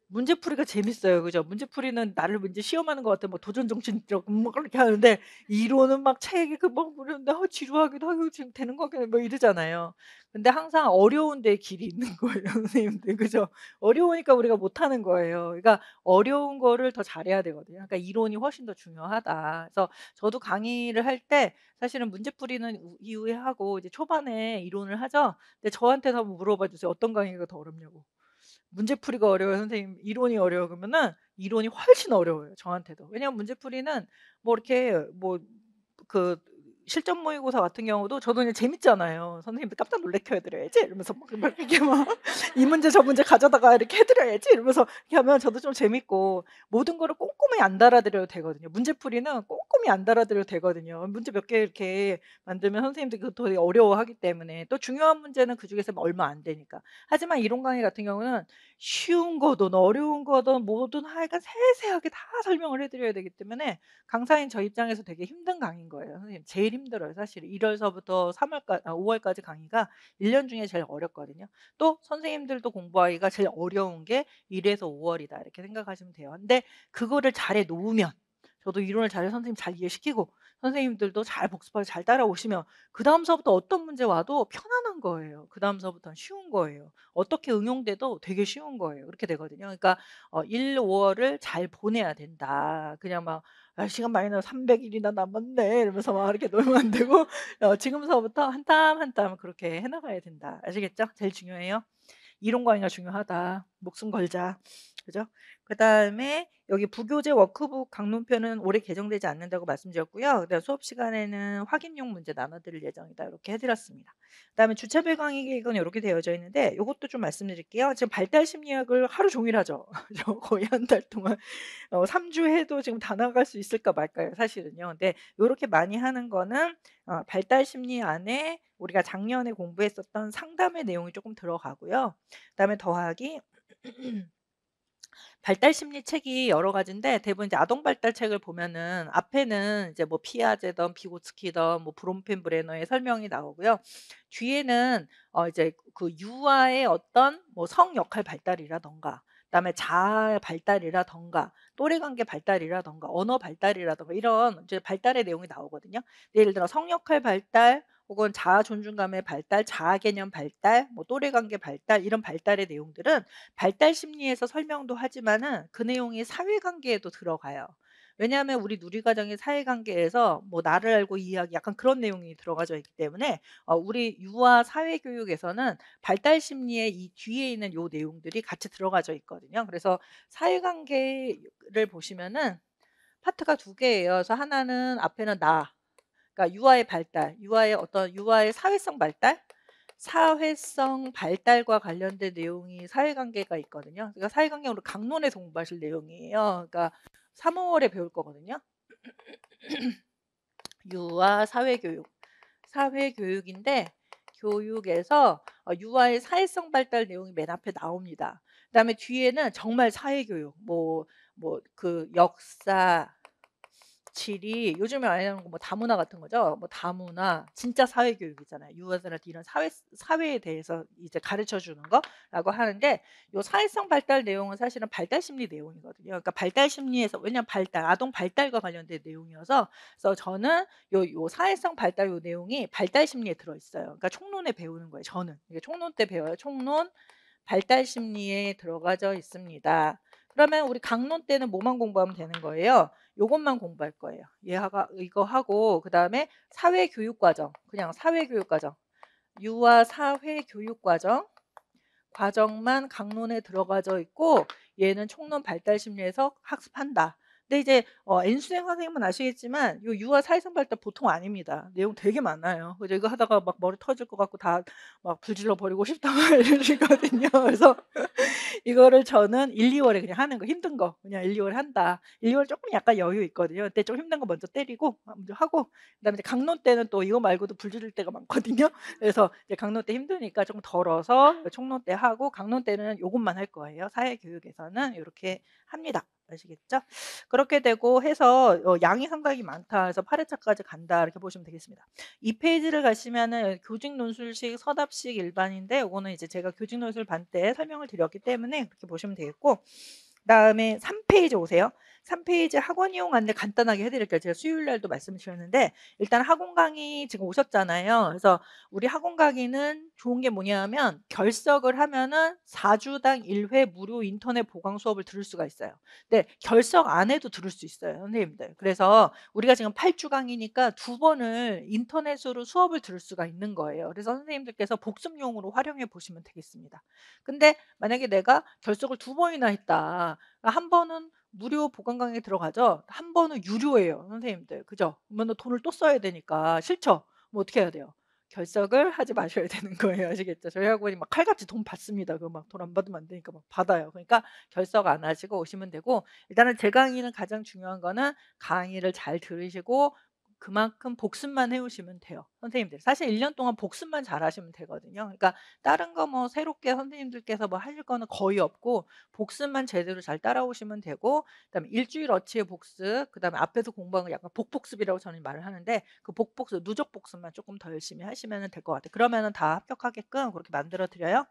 문제풀이가 재밌어요. 그죠? 문제풀이는 나를 왠지 시험하는 것 같아. 뭐 도전 정신이라고 막 그렇게 하는데, 이론은 막 책이 금방 보는데 지루하기도 하고 지금 되는 거겠네 뭐 이러잖아요. 근데 항상 어려운 데에 길이 있는 거예요, 선생님들. 그죠? 어려우니까 우리가 못하는 거예요. 그러니까 어려운 거를 더 잘해야 되거든요. 그러니까 이론이 훨씬 더 중요하다. 그래서 저도 강의를 할 때 사실은 문제풀이는 이후에 하고 이제 초반에 이론을 하죠. 근데 저한테도 한번 물어봐 주세요. 어떤 강의가 더 어렵냐고. 문제풀이가 어려워요, 선생님? 이론이 어려워? 그러면은 이론이 훨씬 어려워요, 저한테도. 왜냐하면 문제풀이는 뭐 이렇게 그 실전 모의고사 같은 경우도 저도 그냥 재밌잖아요. 선생님들 깜짝 놀래켜 드려야지 이러면서 막 이렇게 막 이 문제 저 문제 가져다가 이렇게 해 드려야지 이러면서 이렇게 하면 저도 좀 재밌고, 모든 거를 꼼꼼히 안 달아드려도 되거든요. 문제풀이는 꼼꼼히 안 달아드려도 되거든요. 문제 몇 개 이렇게 만들면 선생님들이 그거 되게 어려워하기 때문에, 또 중요한 문제는 그중에서 얼마 안 되니까. 하지만 이론 강의 같은 경우는 쉬운 거든 어려운 거든 뭐든 하여간 세세하게 다 설명을 해 드려야 되기 때문에 강사인 저 입장에서 되게 힘든 강의인 거예요, 선생님. 제일 힘들어요, 사실. 1월서부터 5월까지 강의가 1년 중에 제일 어렵거든요. 또 선생님들도 공부하기가 제일 어려운 게 1에서 5월이다, 이렇게 생각하시면 돼요. 근데 그거를 잘해 놓으면, 저도 이론을 잘해 선생님 잘 이해시키고 선생님들도 잘 복습하고 잘 따라오시면 그다음서부터 어떤 문제 와도 편안한 거예요. 그다음서부터는 쉬운 거예요. 어떻게 응용돼도 되게 쉬운 거예요. 그렇게 되거든요. 그러니까 1, 5 월을 잘 보내야 된다. 그냥 막 '아 시간 많이 남아 300 일이나 남았네.' 이러면서 막 이렇게 놀면 안 되고 지금서부터 한 땀 한 땀 그렇게 해 나가야 된다. 아시겠죠? 제일 중요해요. 이론 강의가 중요하다. 목숨 걸자. 그죠? 그다음에 여기 부교재 워크북 강론표는 올해 개정되지 않는다고 말씀드렸고요. 그다음 수업 시간에는 확인용 문제 나눠 드릴 예정이다. 이렇게 해 드렸습니다. 그다음에 주차별 강의 계획은 이렇게 되어져 있는데 요것도 좀 말씀드릴게요. 지금 발달 심리학을 하루 종일 하죠. 저 거의 한 달 동안 3주 해도 지금 다 나갈 수 있을까 말까요, 사실은요. 근데 요렇게 많이 하는 거는 발달 심리 안에 우리가 작년에 공부했었던 상담의 내용이 조금 들어가고요. 그다음에 더하기 발달 심리 책이 여러 가지인데 대부분 이제 아동 발달 책을 보면은 앞에는 이제 뭐 피아제든 비고츠키든 뭐 브롬펜브레너의 설명이 나오고요. 뒤에는 이제 그 유아의 어떤 뭐 성 역할 발달이라든가 그다음에 자아 발달이라든가 또래 관계 발달이라든가 언어 발달이라든가 이런 이제 발달의 내용이 나오거든요. 예를 들어 성 역할 발달 혹은 자아 존중감의 발달, 자아 개념 발달, 뭐 또래 관계 발달 이런 발달의 내용들은 발달 심리에서 설명도 하지만은 그 내용이 사회관계에도 들어가요. 왜냐하면 우리 누리과정의 사회관계에서 뭐 나를 알고 이해하기 약간 그런 내용이 들어가져 있기 때문에 우리 유아 사회교육에서는 발달 심리의 이 뒤에 있는 요 내용들이 같이 들어가져 있거든요. 그래서 사회관계를 보시면은 파트가 두 개예요. 그래서 하나는 앞에는 나, 그러니까 유아의 발달, 유아의 사회성 발달, 사회성 발달과 관련된 내용이 사회관계가 있거든요. 그러니까 사회관계로 강론에서 공부하실 내용이에요. 그러니까 3, 5월에 배울 거거든요. 유아 사회교육. 사회교육인데 교육에서 유아의 사회성 발달 내용이 맨 앞에 나옵니다. 그다음에 뒤에는 정말 사회교육, 그 역사, 지리, 요즘에 많이 하는 거 뭐 다문화 같은 거죠. 뭐 다문화, 진짜 사회 교육이잖아요. 유아들한테 이런 사회에 대해서 이제 가르쳐 주는 거라고 하는데 요 사회성 발달 내용은 사실은 발달 심리 내용이거든요. 그러니까 발달 심리에서 왜냐면 아동 발달과 관련된 내용이어서 그래서 저는 요 사회성 발달 요 내용이 발달 심리에 들어 있어요. 그러니까 총론에 배우는 거예요, 저는. 이게 총론 때 배워요. 총론 발달 심리에 들어가져 있습니다. 그러면 우리 강론 때는 뭐만 공부하면 되는 거예요? 요것만 공부할 거예요. 이거 하고 그다음에 사회교육과정, 그냥 사회교육과정, 유아 사회교육과정 과정만 강론에 들어가져 있고 얘는 총론 발달 심리에서 학습한다. 근데 이제 N수생 선생님은 아시겠지만 요 유아 사회성 발달 보통 아닙니다. 내용 되게 많아요. 그래서 이거 하다가 막 머리 터질 것 같고 다 막 불질러 버리고 싶다 막 이러시거든요. 그래서 이거를 저는 1-2 월에 그냥 하는 거 힘든 거 그냥 1-2 월에 한다. 1-2월 쪼끔 약간 여유 있거든요. 그때 좀 힘든 거 먼저 때리고 먼저 하고 그다음에 이제 강론 때는 또 이거 말고도 불 지를 때가 많거든요. 그래서 이제 강론 때 힘드니까 쪼끔 덜어서 총론 때 하고 강론 때는 요것만 할 거예요. 사회교육에서는 요렇게 합니다. 아시겠죠? 그렇게 되고 해서 양이 상당히 많다. 그래서 8 회차까지 간다. 이렇게 보시면 되겠습니다. 2 페이지를 가시면은 교직 논술식, 서답식 일반인데 요거는 이제 제가 교직 논술 반 때 설명을 드렸기 때문에 그렇게 보시면 되겠고 그다음에 3 페이지 오세요. 3 페이지 학원 이용 안내 간단하게 해 드릴게요. 제가 수요일 날도 말씀 드렸는데 일단 학원 강의 지금 오셨잖아요. 그래서 우리 학원 강의는 좋은 게 뭐냐면 결석을 하면은 4 주당 1회 무료 인터넷 보강 수업을 들을 수가 있어요. 네. 결석 안 해도 들을 수 있어요, 선생님들. 그래서 우리가 지금 8주 강의니까 2 번을 인터넷으로 수업을 들을 수가 있는 거예요. 그래서 선생님들께서 복습용으로 활용해 보시면 되겠습니다. 근데 만약에 내가 결석을 2 번이나 했다. 한 번은 무료 보강 강의 들어가죠. 한 번은 유료예요, 선생님들. 그죠? 그러면은 돈을 또 써야 되니까 싫죠? 그럼 어떻게 해야 돼요? 결석을 하지 마셔야 되는 거예요. 아시겠죠? 저희 학원이 막 칼같이 돈 받습니다. 그 막 돈 안 받으면 안 되니까 막 받아요. 그러니까 결석 안 하시고 오시면 되고 일단은 제 강의는 가장 중요한 거는 강의를 잘 들으시고 그만큼 복습만 해 오시면 돼요, 선생님들. 사실 1년 동안 복습만 잘하시면 되거든요. 그러니까 다른 거 뭐 새롭게 선생님들께서 뭐 하실 거는 거의 없고 복습만 제대로 잘 따라오시면 되고 그다음에 일주일 어치의 복습, 그다음에 앞에서 공부한 거 약간 복복습이라고 저는 말을 하는데 그 복복습, 누적 복습만 조금 더 열심히 하시면은 될 것 같아요. 그러면은 다 합격하게끔 그렇게 만들어 드려요.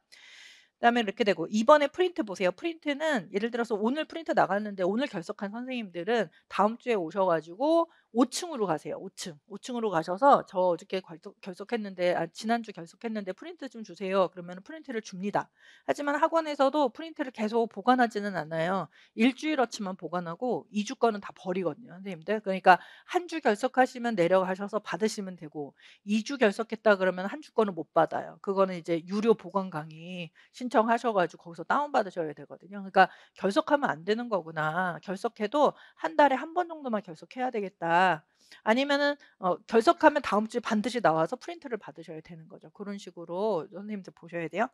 그다음에 이렇게 되고 이번에 프린트 보세요. 프린트는 예를 들어서 오늘 프린트 나갔는데 오늘 결석한 선생님들은 다음 주에 오셔 가지고 5층으로 가세요. 5층. 5층으로 가셔서 "저 어저께 결석했는데 지난주 결석했는데 프린트 좀 주세요." 그러면 프린트를 줍니다. 하지만 학원에서도 프린트를 계속 보관하지는 않아요. 일 주일어치만 보관하고 2주 거는 다 버리거든요, 선생님들. 그러니까 한 주 결석하시면 내려가셔서 받으시면 되고 2주 결석했다 그러면 한 주 거는 못 받아요. 그거는 이제 유료 보관 강의 신청하셔 가지고 거기서 다운 받으셔야 되거든요. 그러니까 '결석하면 안 되는 거구나. 결석해도 한 달에 한 번 정도만 결석해야 되겠다.' 아니면은 결석하면 다음 주에 반드시 나와서 프린트를 받으셔야 되는 거죠. 그런 식으로 선생님들 보셔야 돼요.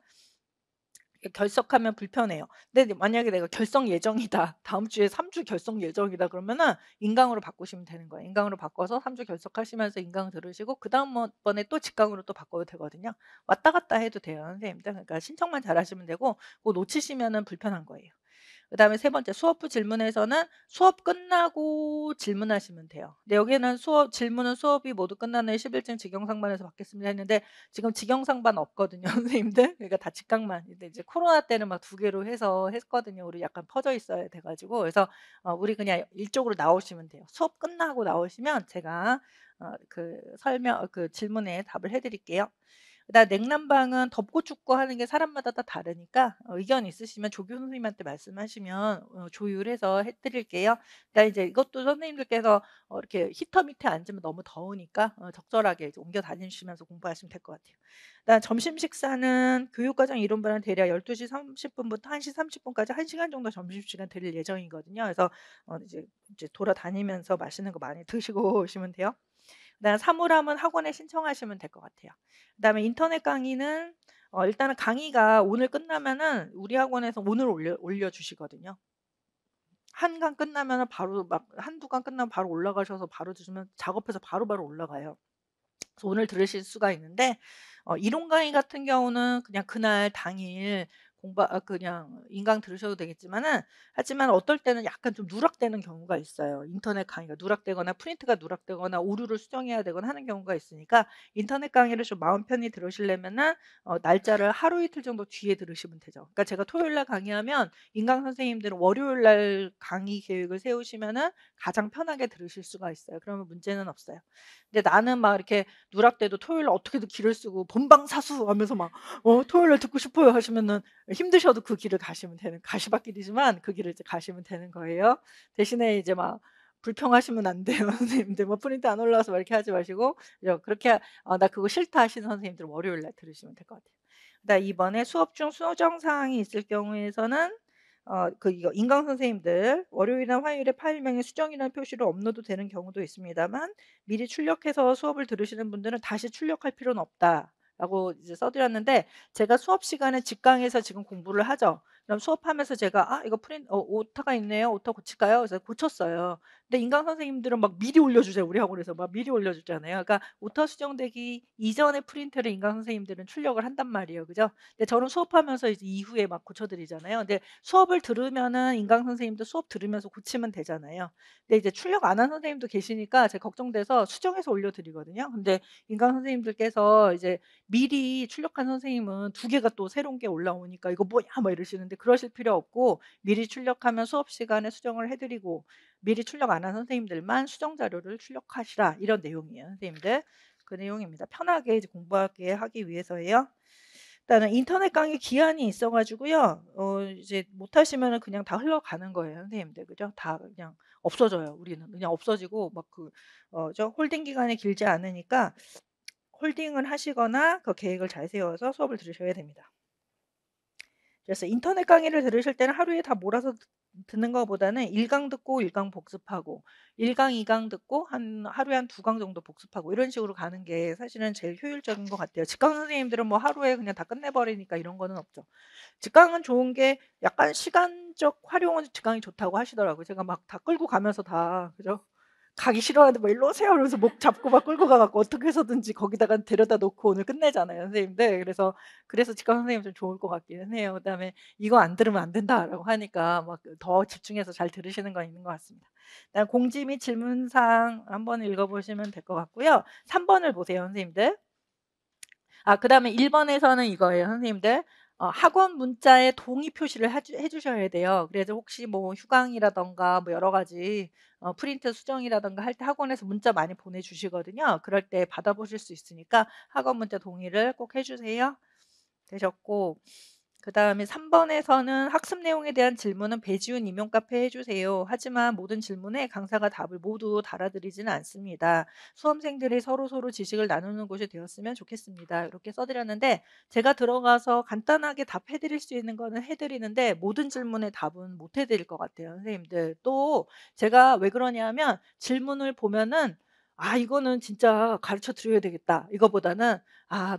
결석하면 불편해요. 근데 만약에 내가 결석 예정이다. 다음 주에 3주 결석 예정이다 그러면은 인강으로 바꾸시면 되는 거예요. 인강으로 바꿔서 3주 결석하시면서 인강 들으시고 그다음 번에 또 직강으로 또 바꿔도 되거든요. 왔다 갔다 해도 돼요, 선생님들. 그러니까 신청만 잘하시면 되고 그거 놓치시면은 불편한 거예요. 그다음에 세 번째 수업 후 질문에서는 수업 끝나고 질문하시면 돼요. 근데 여기는 질문은 수업이 모두 끝난 후에 11층 직영상반에서 받겠습니다 했는데 지금 직영상반 없거든요, 선생님들. 그러니까 다 직강만. 근데 이제 코로나 때는 막 두 개로 해서 했거든요. 우리 약간 퍼져 있어야 돼 가지고. 그래서 우리 그냥 일쪽으로 나오시면 돼요. 수업 끝나고 나오시면 제가 그 질문에 답을 해 드릴게요. 그다음 냉난방은 덥고 춥고 하는 게 사람마다 다 다르니까 의견 있으시면 조교 선생님한테 말씀하시면 조율해서 해 드릴게요. 그러니까 이제 이것도 선생님들께서 이렇게 히터 밑에 앉으면 너무 더우니까 적절하게 이제 옮겨 다니시면서 공부하시면 될 것 같아요. 그다음 점심 식사는 교육과정 이론부는 대략 12시 30분부터 1시 30분까지 1 시간 정도 점심시간 드릴 예정이거든요. 그래서 이제 돌아다니면서 맛있는 거 많이 드시고 오시면 돼요. 그다음 사물함은 학원에 신청하시면 될 것 같아요. 그다음에 인터넷 강의는 일단은 강의가 오늘 끝나면은 우리 학원에서 오늘 올려주시거든요. 한 강 끝나면은 바로 막 한두 강 끝나면 바로 올라가셔서 바로 들으면 작업해서 바로바로 올라가요. 그래서 오늘 들으실 수가 있는데 이론 강의 같은 경우는 그냥 그날 당일 그냥 인강 들으셔도 되겠지만은 하지만 어떨 때는 약간 좀 누락되는 경우가 있어요. 인터넷 강의가 누락되거나 프린트가 누락되거나 오류를 수정해야 되거나 하는 경우가 있으니까 인터넷 강의를 좀 마음 편히 들으시려면은 날짜를 하루 이틀 정도 뒤에 들으시면 되죠. 그러니까 제가 토요일 날 강의하면 인강 선생님들은 월요일 날 강의 계획을 세우시면은 가장 편하게 들으실 수가 있어요. 그러면 문제는 없어요. 근데 나는 막 이렇게 누락돼도 토요일 날 어떻게든 길을 쓰고 본방사수 하면서 막 토요일 날 듣고 싶어요 하시면은 힘드셔도 그 길을 가시면 되는 가시밭길이지만 그 길을 이제 가시면 되는 거예요. 대신에 이제 막 불평하시면 안 돼요. 선생님들 뭐 프린트 안 올라와서 막 이렇게 하지 마시고 그렇게 "나 그거 싫다." 하시는 선생님들은 월요일 날 들으시면 될 것 같아요. 그다음 이번에 수업 중 수정 사항이 있을 경우에서는 이거 인강 선생님들 월요일이나 화요일에 파일명에 수정이라는 표시로 업로드 되는 경우도 있습니다만 미리 출력해서 수업을 들으시는 분들은 다시 출력할 필요는 없다라고 이제 써 드렸는데 제가 수업 시간에 직강에서 지금 공부를 하죠. 그럼 수업하면서 제가 '아 이거 오타가 있네요. 오타 고칠까요?' 그래서 고쳤어요. 근데 인강 선생님들은 막 미리 올려주세요. 우리 학원에서 막 미리 올려주잖아요. 그러니까 오타 수정되기 이전에 프린트를 인강 선생님들은 출력을 한단 말이에요. 그죠? 근데 저는 수업하면서 이제 이후에 막 고쳐 드리잖아요. 근데 수업을 들으면은 인강 선생님도 수업 들으면서 고치면 되잖아요. 근데 이제 출력 안 한 선생님도 계시니까 제가 걱정돼서 수정해서 올려 드리거든요. 근데 인강 선생님들께서 이제 미리 출력한 선생님은 두 개가 또 새로운 게 올라오니까 "이거 뭐냐?" 막 이러시는데 그러실 필요 없고 미리 출력하면 수업 시간에 수정을 해 드리고 미리 출력 안 한 선생님들만 수정 자료를 출력하시라 이런 내용이에요, 선생님들. 그 내용입니다. 편하게 이제 공부하게 하기 위해서예요. 일단은 인터넷 강의 기한이 있어 가지고요. 이제 못 하시면은 그냥 다 흘러가는 거예요, 선생님들. 그죠? 다 그냥 없어져요, 우리는. 그냥 없어지고 막 홀딩 기간이 길지 않으니까 홀딩을 하시거나 그 계획을 잘 세워서 수업을 들으셔야 됩니다. 그래서 인터넷 강의를 들으실 때는 하루에 다 몰아서 듣는 것보다는 1강 듣고 1강 복습하고 1 강, 2강 듣고 하루에 한 2강 정도 복습하고 이런 식으로 가는 게 사실은 제일 효율적인 것 같아요. 직강 선생님들은 뭐 하루에 그냥 다 끝내 버리니까 이런 거는 없죠. 직강은 좋은 게 약간 시간적 활용은 직강이 좋다고 하시더라고요. 제가 막 다 끌고 가면서 다 그죠? 가기 싫어하는데 막 "일로 오세요." 이러면서 목 잡고 막 끌고 가 갖고 어떻게 해서든지 거기다가 데려다 놓고 오늘 끝내잖아요, 선생님들. 그래서 직강 선생님 좀 좋을 것 같기는 해요. 그다음에 "이거 안 들으면 안 된다."라고 하니까 막 더 집중해서 잘 들으시는 건 있는 것 같습니다. 그다음 공지 및 질문사항 한번 읽어 보시면 될 것 같고요. 3 번을 보세요, 선생님들. 그다음에 1 번에서는 이거예요, 선생님들. 학원 문자에 동의 표시를 해 주셔야 돼요. 그래서 혹시 뭐 휴강이라든가 뭐 여러 가지 프린트 수정이라든가 할 때 학원에서 문자 많이 보내주시거든요. 그럴 때 받아보실 수 있으니까 학원 문자 동의를 꼭 해주세요. 되셨고, 그다음에 3번에서는 학습 내용에 대한 질문은 배지훈 임용 카페에 해주세요. 하지만 모든 질문에 강사가 답을 모두 달아드리지는 않습니다. 수험생들이 서로서로 지식을 나누는 곳이 되었으면 좋겠습니다. 이렇게 써드렸는데 제가 들어가서 간단하게 답해드릴 수 있는 거는 해드리는데 모든 질문에 답은 못 해드릴 것 같아요. 선생님들. 또 제가 왜 그러냐면 질문을 보면은 이거는 진짜 가르쳐 드려야 되겠다. 이거보다는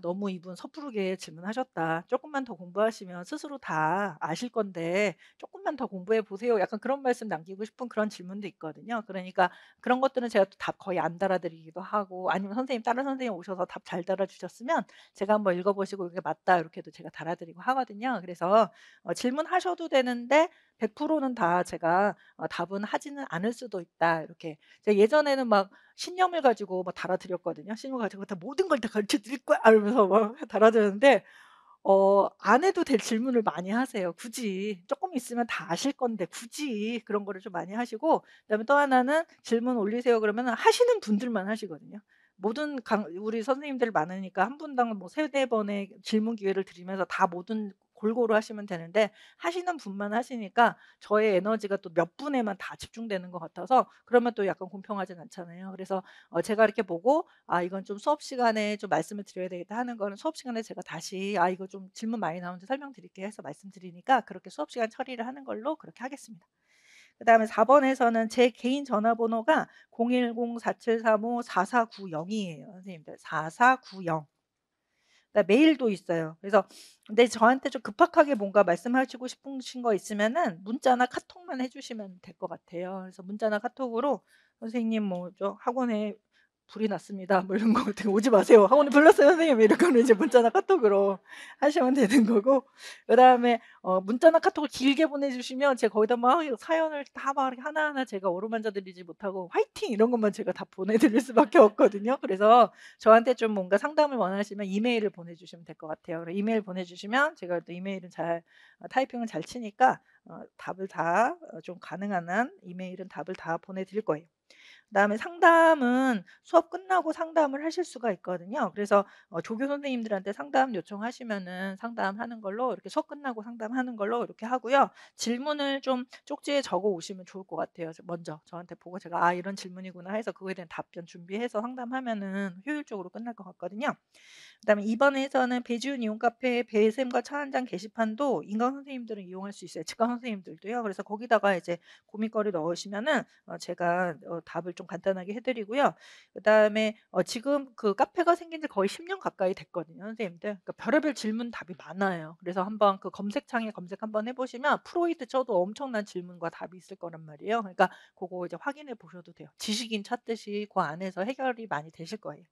너무 이분 섣부르게 질문하셨다. 조금만 더 공부하시면 스스로 다 아실 건데 조금만 더 공부해 보세요. 약간 그런 말씀 남기고 싶은 그런 질문도 있거든요. 그러니까 그런 것들은 제가 또 답 거의 안 달아드리기도 하고 아니면 다른 선생님 오셔서 답 잘 달아주셨으면 제가 한번 읽어보시고 이게 맞다 이렇게도 제가 달아드리고 하거든요. 그래서 질문하셔도 되는데 100%는 다 제가 답은 하지는 않을 수도 있다. 이렇게 제가 예전에는 막 신념을 가지고 막 달아드렸거든요. 신념을 가지고 다 모든 걸 다 가르쳐 드릴 거야 이러면서 막 달아드렸는데 안 해도 될 질문을 많이 하세요. 굳이 조금 있으면 다 아실 건데 굳이 그런 거를 좀 많이 하시고, 그다음에 또 하나는 질문 올리세요 그러면은 하시는 분들만 하시거든요. 모든 우리 선생님들 많으니까 한 분당 뭐 3-4 번의 질문 기회를 드리면서 다 모든 골고루 하시면 되는데 하시는 분만 하시니까 저의 에너지가 또 몇 분에만 다 집중되는 것 같아서 그러면 또 약간 공평하진 않잖아요. 그래서 제가 이렇게 보고 이건 좀 수업 시간에 좀 말씀을 드려야 되겠다 하는 거는 수업 시간에 제가 다시 이거 좀 질문 많이 나오는데 설명드릴게요 해서 말씀드리니까 그렇게 수업 시간 처리를 하는 걸로 그렇게 하겠습니다. 그다음에 4번에서는 제 개인 전화번호가 010-4735-4490이에요. 선생님들 4490. 메일도 있어요. 그래서 근데 저한테 좀 급박하게 뭔가 말씀하시고 싶으신 거 있으면은 문자나 카톡만 해주시면 될 것 같아요. 그래서 문자나 카톡으로 선생님 뭐 저 학원에 불이 났습니다. 뭐 이런 거 어떻게 오지 마세요. 학원에 불 났어요, 선생님. 이런 거는 이제 문자나 카톡으로 하시면 되는 거고. 그다음에 문자나 카톡을 길게 보내주시면 제가 거기다 막 사연을 다 막 하나하나 제가 어루만져 드리지 못하고 화이팅 이런 것만 제가 다 보내드릴 수밖에 없거든요. 그래서 저한테 좀 뭔가 상담을 원하시면 이메일을 보내주시면 될 것 같아요. 이메일 보내주시면 제가 또 이메일은 잘 타이핑을 잘 치니까 답을 다 좀 가능한 한 이메일은 답을 다 보내드릴 거예요. 그다음에 상담은 수업 끝나고 상담을 하실 수가 있거든요. 그래서 조교 선생님들한테 상담 요청하시면은 상담하는 걸로 이렇게 수업 끝나고 상담하는 걸로 이렇게 하고요. 질문을 좀 쪽지에 적어 오시면 좋을 것 같아요. 먼저 저한테 보고 제가 이런 질문이구나 해서 그거에 대한 답변 준비해서 상담하면은 효율적으로 끝날 것 같거든요. 그다음에 2번에서는 배지훈 이용 카페 배쌤과 차 한 잔 게시판도 인강 선생님들은 이용할 수 있어요. 직강 선생님들도요. 그래서 거기다가 이제 고민거리 넣으시면은 제가 답을 좀 간단하게 해드리고요. 그다음에 지금 그 카페가 생긴 지 거의 10년 가까이 됐거든요, 선생님들. 그러니까 별의별 질문 답이 많아요. 그래서 한번 그 검색창에 검색 한번 해보시면 프로이트 쳐도 엄청난 질문과 답이 있을 거란 말이에요. 그러니까 그거 이제 확인해 보셔도 돼요. 지식인 찾듯이 그 안에서 해결이 많이 되실 거예요.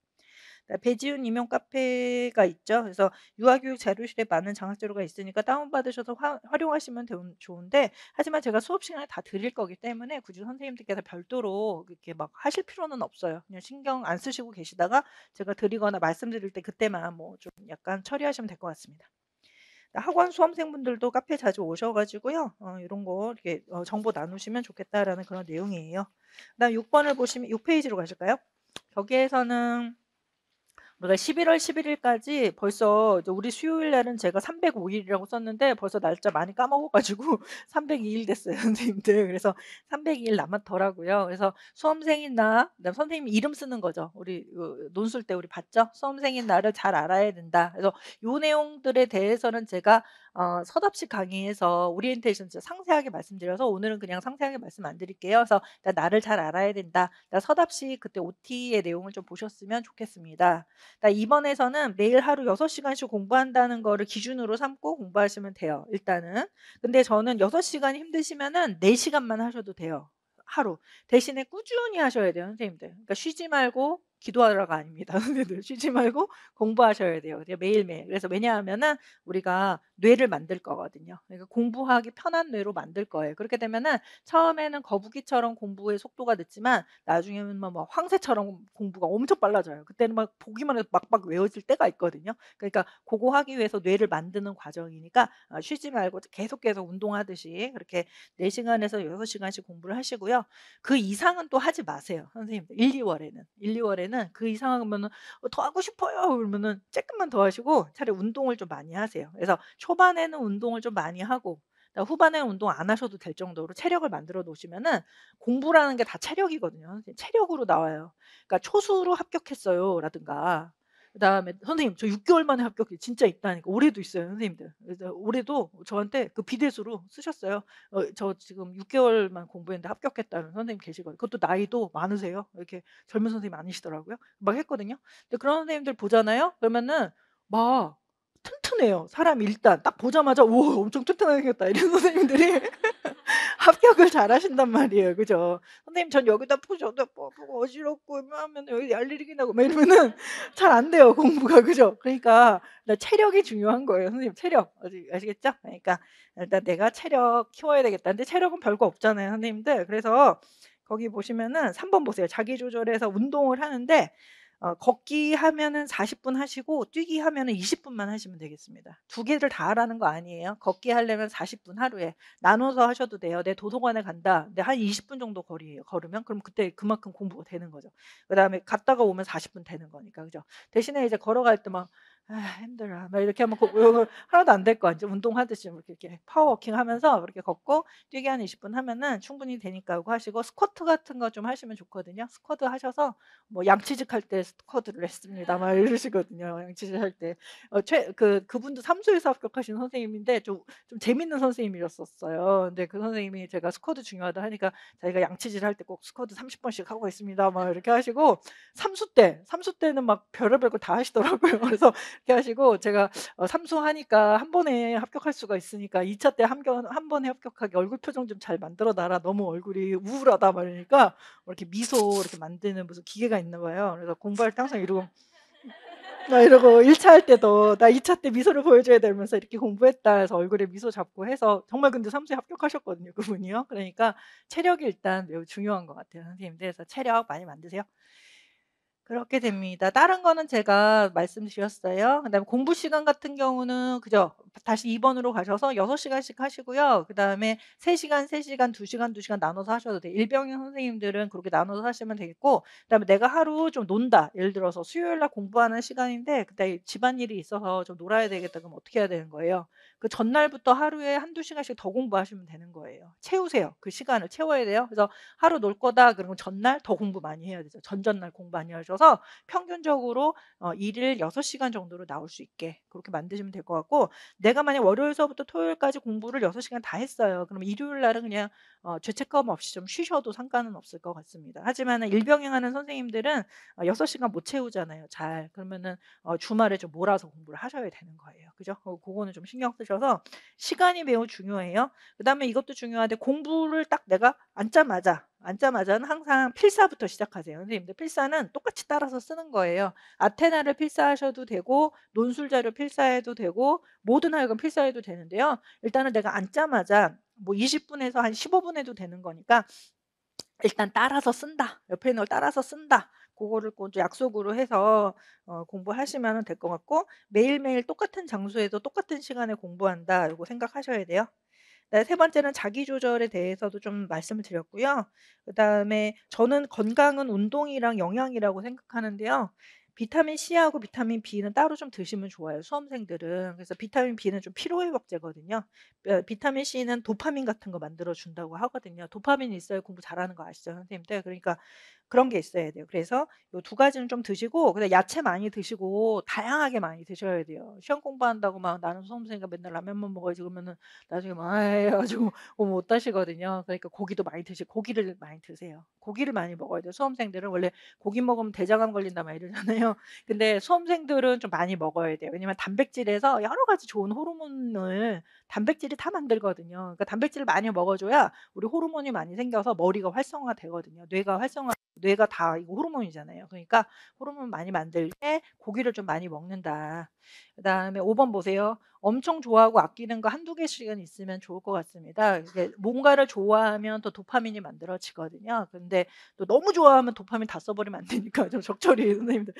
배지훈 임용 카페가 있죠. 그래서 유아교육 자료실에 많은 장학 자료가 있으니까 다운받으셔서 활용하시면 좋은데 하지만 제가 수업 시간에 다 드릴 거기 때문에 굳이 선생님들께서 별도로 이렇게 막 하실 필요는 없어요. 그냥 신경 안 쓰시고 계시다가 제가 드리거나 말씀드릴 때 그때만 뭐 좀 약간 처리하시면 될 것 같습니다. 학원 수험생분들도 카페 자주 오셔가지고요. 이런 거 이렇게 정보 나누시면 좋겠다라는 그런 내용이에요. 그다음 6번을 보시면 6페이지로 가실까요? 거기에서는 우리가 11월 11일까지 벌써 우리 수요일 날은 제가 305일이라고 썼는데 벌써 날짜 많이 까먹어가지고 302일 됐어요, 선생님들. 그래서 302일 남았더라고요. 그래서 수험생인 나, 그다음 선생님 이름 쓰는 거죠. 우리 논술 때 우리 봤죠? 수험생인 나를 잘 알아야 된다. 그래서 요 내용들에 대해서는 제가 서답식 강의에서 오리엔테이션 진짜 상세하게 말씀드려서 오늘은 그냥 상세하게 말씀 안 드릴게요. 그래서 나를 잘 알아야 된다. 서답식 그때 OT의 내용을 좀 보셨으면 좋겠습니다. 이번에서는 매일 하루 6시간씩 공부한다는 거를 기준으로 삼고 공부하시면 돼요. 일단은. 근데 저는 6시간이 힘드시면은 4시간만 하셔도 돼요. 하루. 대신에 꾸준히 하셔야 돼요, 선생님들. 그러니까 쉬지 말고 기도하러가 아닙니다. 선생님들 쉬지 말고 공부하셔야 돼요. 매일매일. 그래서 왜냐하면은 우리가 뇌를 만들 거거든요. 그러니까 공부하기 편한 뇌로 만들 거예요. 그렇게 되면은 처음에는 거북이처럼 공부의 속도가 늦지만 나중에는 뭐 황새처럼 공부가 엄청 빨라져요. 그때는 막 보기만 해도 막막 외워질 때가 있거든요. 그러니까 그거 하기 위해서 뇌를 만드는 과정이니까 쉬지 말고 계속 운동하듯이 그렇게 4시간에서 6시간씩 공부를 하시고요. 그 이상은 또 하지 마세요. 선생님들 1-2월에는. 1-2월에는 그 이상 하면은 "더 하고 싶어요." 그러면은 조금만 더 하시고 차라리 운동을 좀 많이 하세요. 그래서 초반에는 운동을 좀 많이 하고 후반에는 운동 안 하셔도 될 정도로 체력을 만들어 놓으시면은 공부라는 게 다 체력이거든요. 선생님 체력으로 나와요. 그러니까 "초수로 합격했어요."라든가 그다음에 "선생님 저 6 개월 만에 합격해." 진짜 있다니까. 올해도 있어요 선생님들. 그래서 올해도 저한테 그 비대수로 쓰셨어요. "저 지금 6 개월만 공부했는데 합격했다."는 선생님 계시거든요. 그것도 나이도 많으세요. 이렇게 젊은 선생님이 아니시더라고요. 막 했거든요. 근데 그런 선생님들 보잖아요. 그러면은 막 튼튼해요. 사람이 일단 딱 보자마자 '우와 엄청 튼튼하게 생겼다.' 이런 선생님들이 합격을 잘하신단 말이에요. 그죠? "선생님 전 여기다 푸셔도 뻐고 어지럽고 뭐 하면 여기 알레르기 나고." 막 이러면은 잘 안 돼요 공부가. 그죠? 그러니까 체력이 중요한 거예요 선생님 체력. 아시겠죠? 그러니까 일단 '내가 체력 키워야 되겠다.' 근데 체력은 별거 없잖아요 선생님들. 그래서 거기 보시면은 3번 보세요. 자기 조절해서 운동을 하는데 걷기 하면은 40분 하시고 뛰기 하면은 20 분만 하시면 되겠습니다. 두 개를 다 하라는 거 아니에요. 걷기 하려면 40분 하루에 나눠서 하셔도 돼요. "내 도서관에 간다." 근데 한 20분 정도 거리예요 걸으면. 그럼 그때 그만큼 공부가 되는 거죠. 그다음에 갔다가 오면 40분 되는 거니까. 그죠? 대신에 이제 걸어갈 때 막 "아 힘들어." 막 이렇게 하면 요거 하나도 안 될 거 아니죠. 운동하듯이 뭐 이렇게 파워워킹 하면서 그렇게 걷고 뛰기 한 20분 하면은 충분히 되니까 요거 하시고 스쿼트 같은 거 좀 하시면 좋거든요. 스쿼트 하셔서 뭐 "양치질 할 때 스쿼트를 했습니다." 막 이러시거든요, 양치질 할 때. 그분도 삼수에서 합격하신 선생님인데 좀 재밌는 선생님이었었어요. 근데 그 선생님이 제가 스쿼트 중요하다 하니까 자기가 양치질 할 때 꼭 스쿼트 30 번씩 하고 있습니다. 막 이렇게 하시고 삼수 때는 막 별의별 걸 다 하시더라고요. 그래서 이렇게 하시고 제가 삼수 하니까 한 번에 합격할 수가 있으니까 "2차 때 한 번에 합격하게 얼굴 표정 좀 잘 만들어 놔라. 너무 얼굴이 우울하다." 막 이러니까 이렇게 미소 이렇게 만드는 무슨 기계가 있나 봐요. 그래서 공부할 때 항상 이러고 막 이러고 1차 할 때도 "나 2차 때 미소를 보여줘야 돼." 이러면서 "이렇게 공부했다." 해서 얼굴에 미소 잡고 해서 정말 근데 삼수에 합격하셨거든요 그분이요. 그러니까 체력이 일단 매우 중요한 것 같아요 선생님들. 그래서 체력 많이 만드세요. 그렇게 됩니다. 다른 거는 제가 말씀드렸어요. 그다음에 공부 시간 같은 경우는 그죠. 다시 2 번으로 가셔서 6 시간씩 하시고요. 그다음에 3 시간, 3 시간, 2 시간, 2 시간 나눠서 하셔도 돼요. 일병인 선생님들은 그렇게 나눠서 하시면 되겠고 그다음에 내가 하루 좀 논다. 예를 들어서 수요일 날 공부하는 시간인데 그때 집안일이 있어서 좀 놀아야 되겠다 그럼 어떻게 해야 되는 거예요? 그 전날부터 하루에 1-2 시간씩 더 공부하시면 되는 거예요. 채우세요. 그 시간을 채워야 돼요. 그래서 하루 놀 거다 그러면 전날 더 공부 많이 해야 되죠. 전전날 공부 많이 하셔서 평균적으로 일일 6 시간 정도로 나올 수 있게 그렇게 만드시면 될 것 같고 내가 만약 월요일서부터 토요일까지 공부를 6 시간 다 했어요. 그러면 일요일 날은 그냥 죄책감 없이 좀 쉬셔도 상관은 없을 것 같습니다. 하지만은 일병행하는 선생님들은 6 시간 못 채우잖아요 잘. 그러면은 주말에 좀 몰아서 공부를 하셔야 되는 거예요. 그죠? 고거는 좀 신경 쓰셔서 시간이 매우 중요해요. 그다음에 이것도 중요한데 공부를 딱 내가 앉자마자는 항상 필사부터 시작하세요. 선생님들 필사는 똑같이 따라서 쓰는 거예요. 아테나를 필사하셔도 되고 논술 자료 필사해도 되고 뭐든 하여간 필사해도 되는데요. 일단은 내가 앉자마자 뭐 20 분에서 한 15분 해도 되는 거니까 일단 따라서 쓴다. 옆에 있는 걸 따라서 쓴다. 고거를 꼭 약속으로 해서 공부하시면은 될 것 같고 매일매일 똑같은 장소에서 똑같은 시간에 공부한다. 요거 생각하셔야 돼요. 네, 세 번째는 자기 조절에 대해서도 좀 말씀을 드렸고요. 그다음에 저는 건강은 운동이랑 영양이라고 생각하는데요. 비타민 C하고 비타민 B는 따로 좀 드시면 좋아요, 수험생들은. 그래서 비타민 B는 좀 피로 회복제거든요. 비타민 C는 도파민 같은 거 만들어 준다고 하거든요. 도파민이 있어야 공부 잘하는 거 아시죠, 선생님들? 그러니까 그런 게 있어야 돼요. 그래서 요 두 가지는 좀 드시고 그다음에 야채 많이 드시고 다양하게 많이 드셔야 돼요. 시험 공부한다고 막 "나는 수험생이니까 맨날 라면만 먹어야지." 그러면은 나중에 막 해 가지고 못 하시거든요. 그러니까 고기도 많이 고기를 많이 드세요. 고기를 많이 먹어야 돼요. 수험생들은 원래 "고기 먹으면 대장암 걸린다." 막 이러잖아요. 근데 수험생들은 좀 많이 먹어야 돼요. 왜냐면 단백질에서 여러 가지 좋은 호르몬을 단백질이 다 만들거든요. 그러니까 단백질을 많이 먹어 줘야 우리 호르몬이 많이 생겨서 머리가 활성화되거든요. 뇌가 활성화 뇌가 다 이거 호르몬이잖아요. 그러니까 호르몬 많이 만들게 고기를 좀 많이 먹는다. 그다음에 5번 보세요. 엄청 좋아하고 아끼는 거 한두 개씩은 있으면 좋을 것 같습니다. 이게 뭔가를 좋아하면 또 도파민이 만들어지거든요. 근데 또 너무 좋아하면 도파민 다 써버리면 안 되니까 좀 적절히 선생님들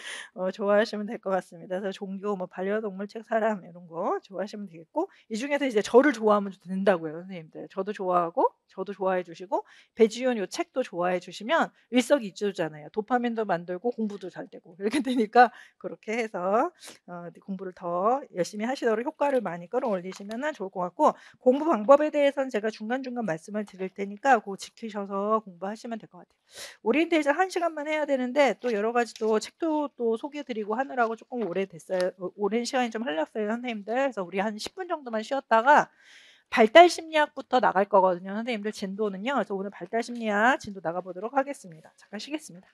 좋아하시면 될 것 같습니다. 그래서 종교, 뭐 반려동물, 책, 사람 이런 거 좋아하시면 되겠고, 이 중에서 이제 저를 좋아하면 된다고요, 선생님들. 저도 좋아하고 저도 좋아해 주시고 배지윤 요 책도 좋아해 주시면 일석이조잖아요. 도파민도 만들고 공부도 잘 되고 이렇게 되니까 그렇게 해서 공부를 더 열심히 하시도록 효과를 많이 끌어올리시면 좋을 것 같고, 공부 방법에 대해서는 제가 중간중간 말씀을 드릴 테니까 그거 지키셔서 공부하시면 될 것 같아요. 오리엔테이션 1시간만 해야 되는데 또 여러 가지 또 책도 또 소개해 드리고 하느라고 조금 오래됐어요. 오랜 시간이 좀 흘렸어요, 선생님들. 그래서 우리 한 10분 정도만 쉬었다가 발달 심리학부터 나갈 거거든요, 선생님들 진도는요. 그래서 오늘 발달 심리학 진도 나가 보도록 하겠습니다. 잠깐 쉬겠습니다.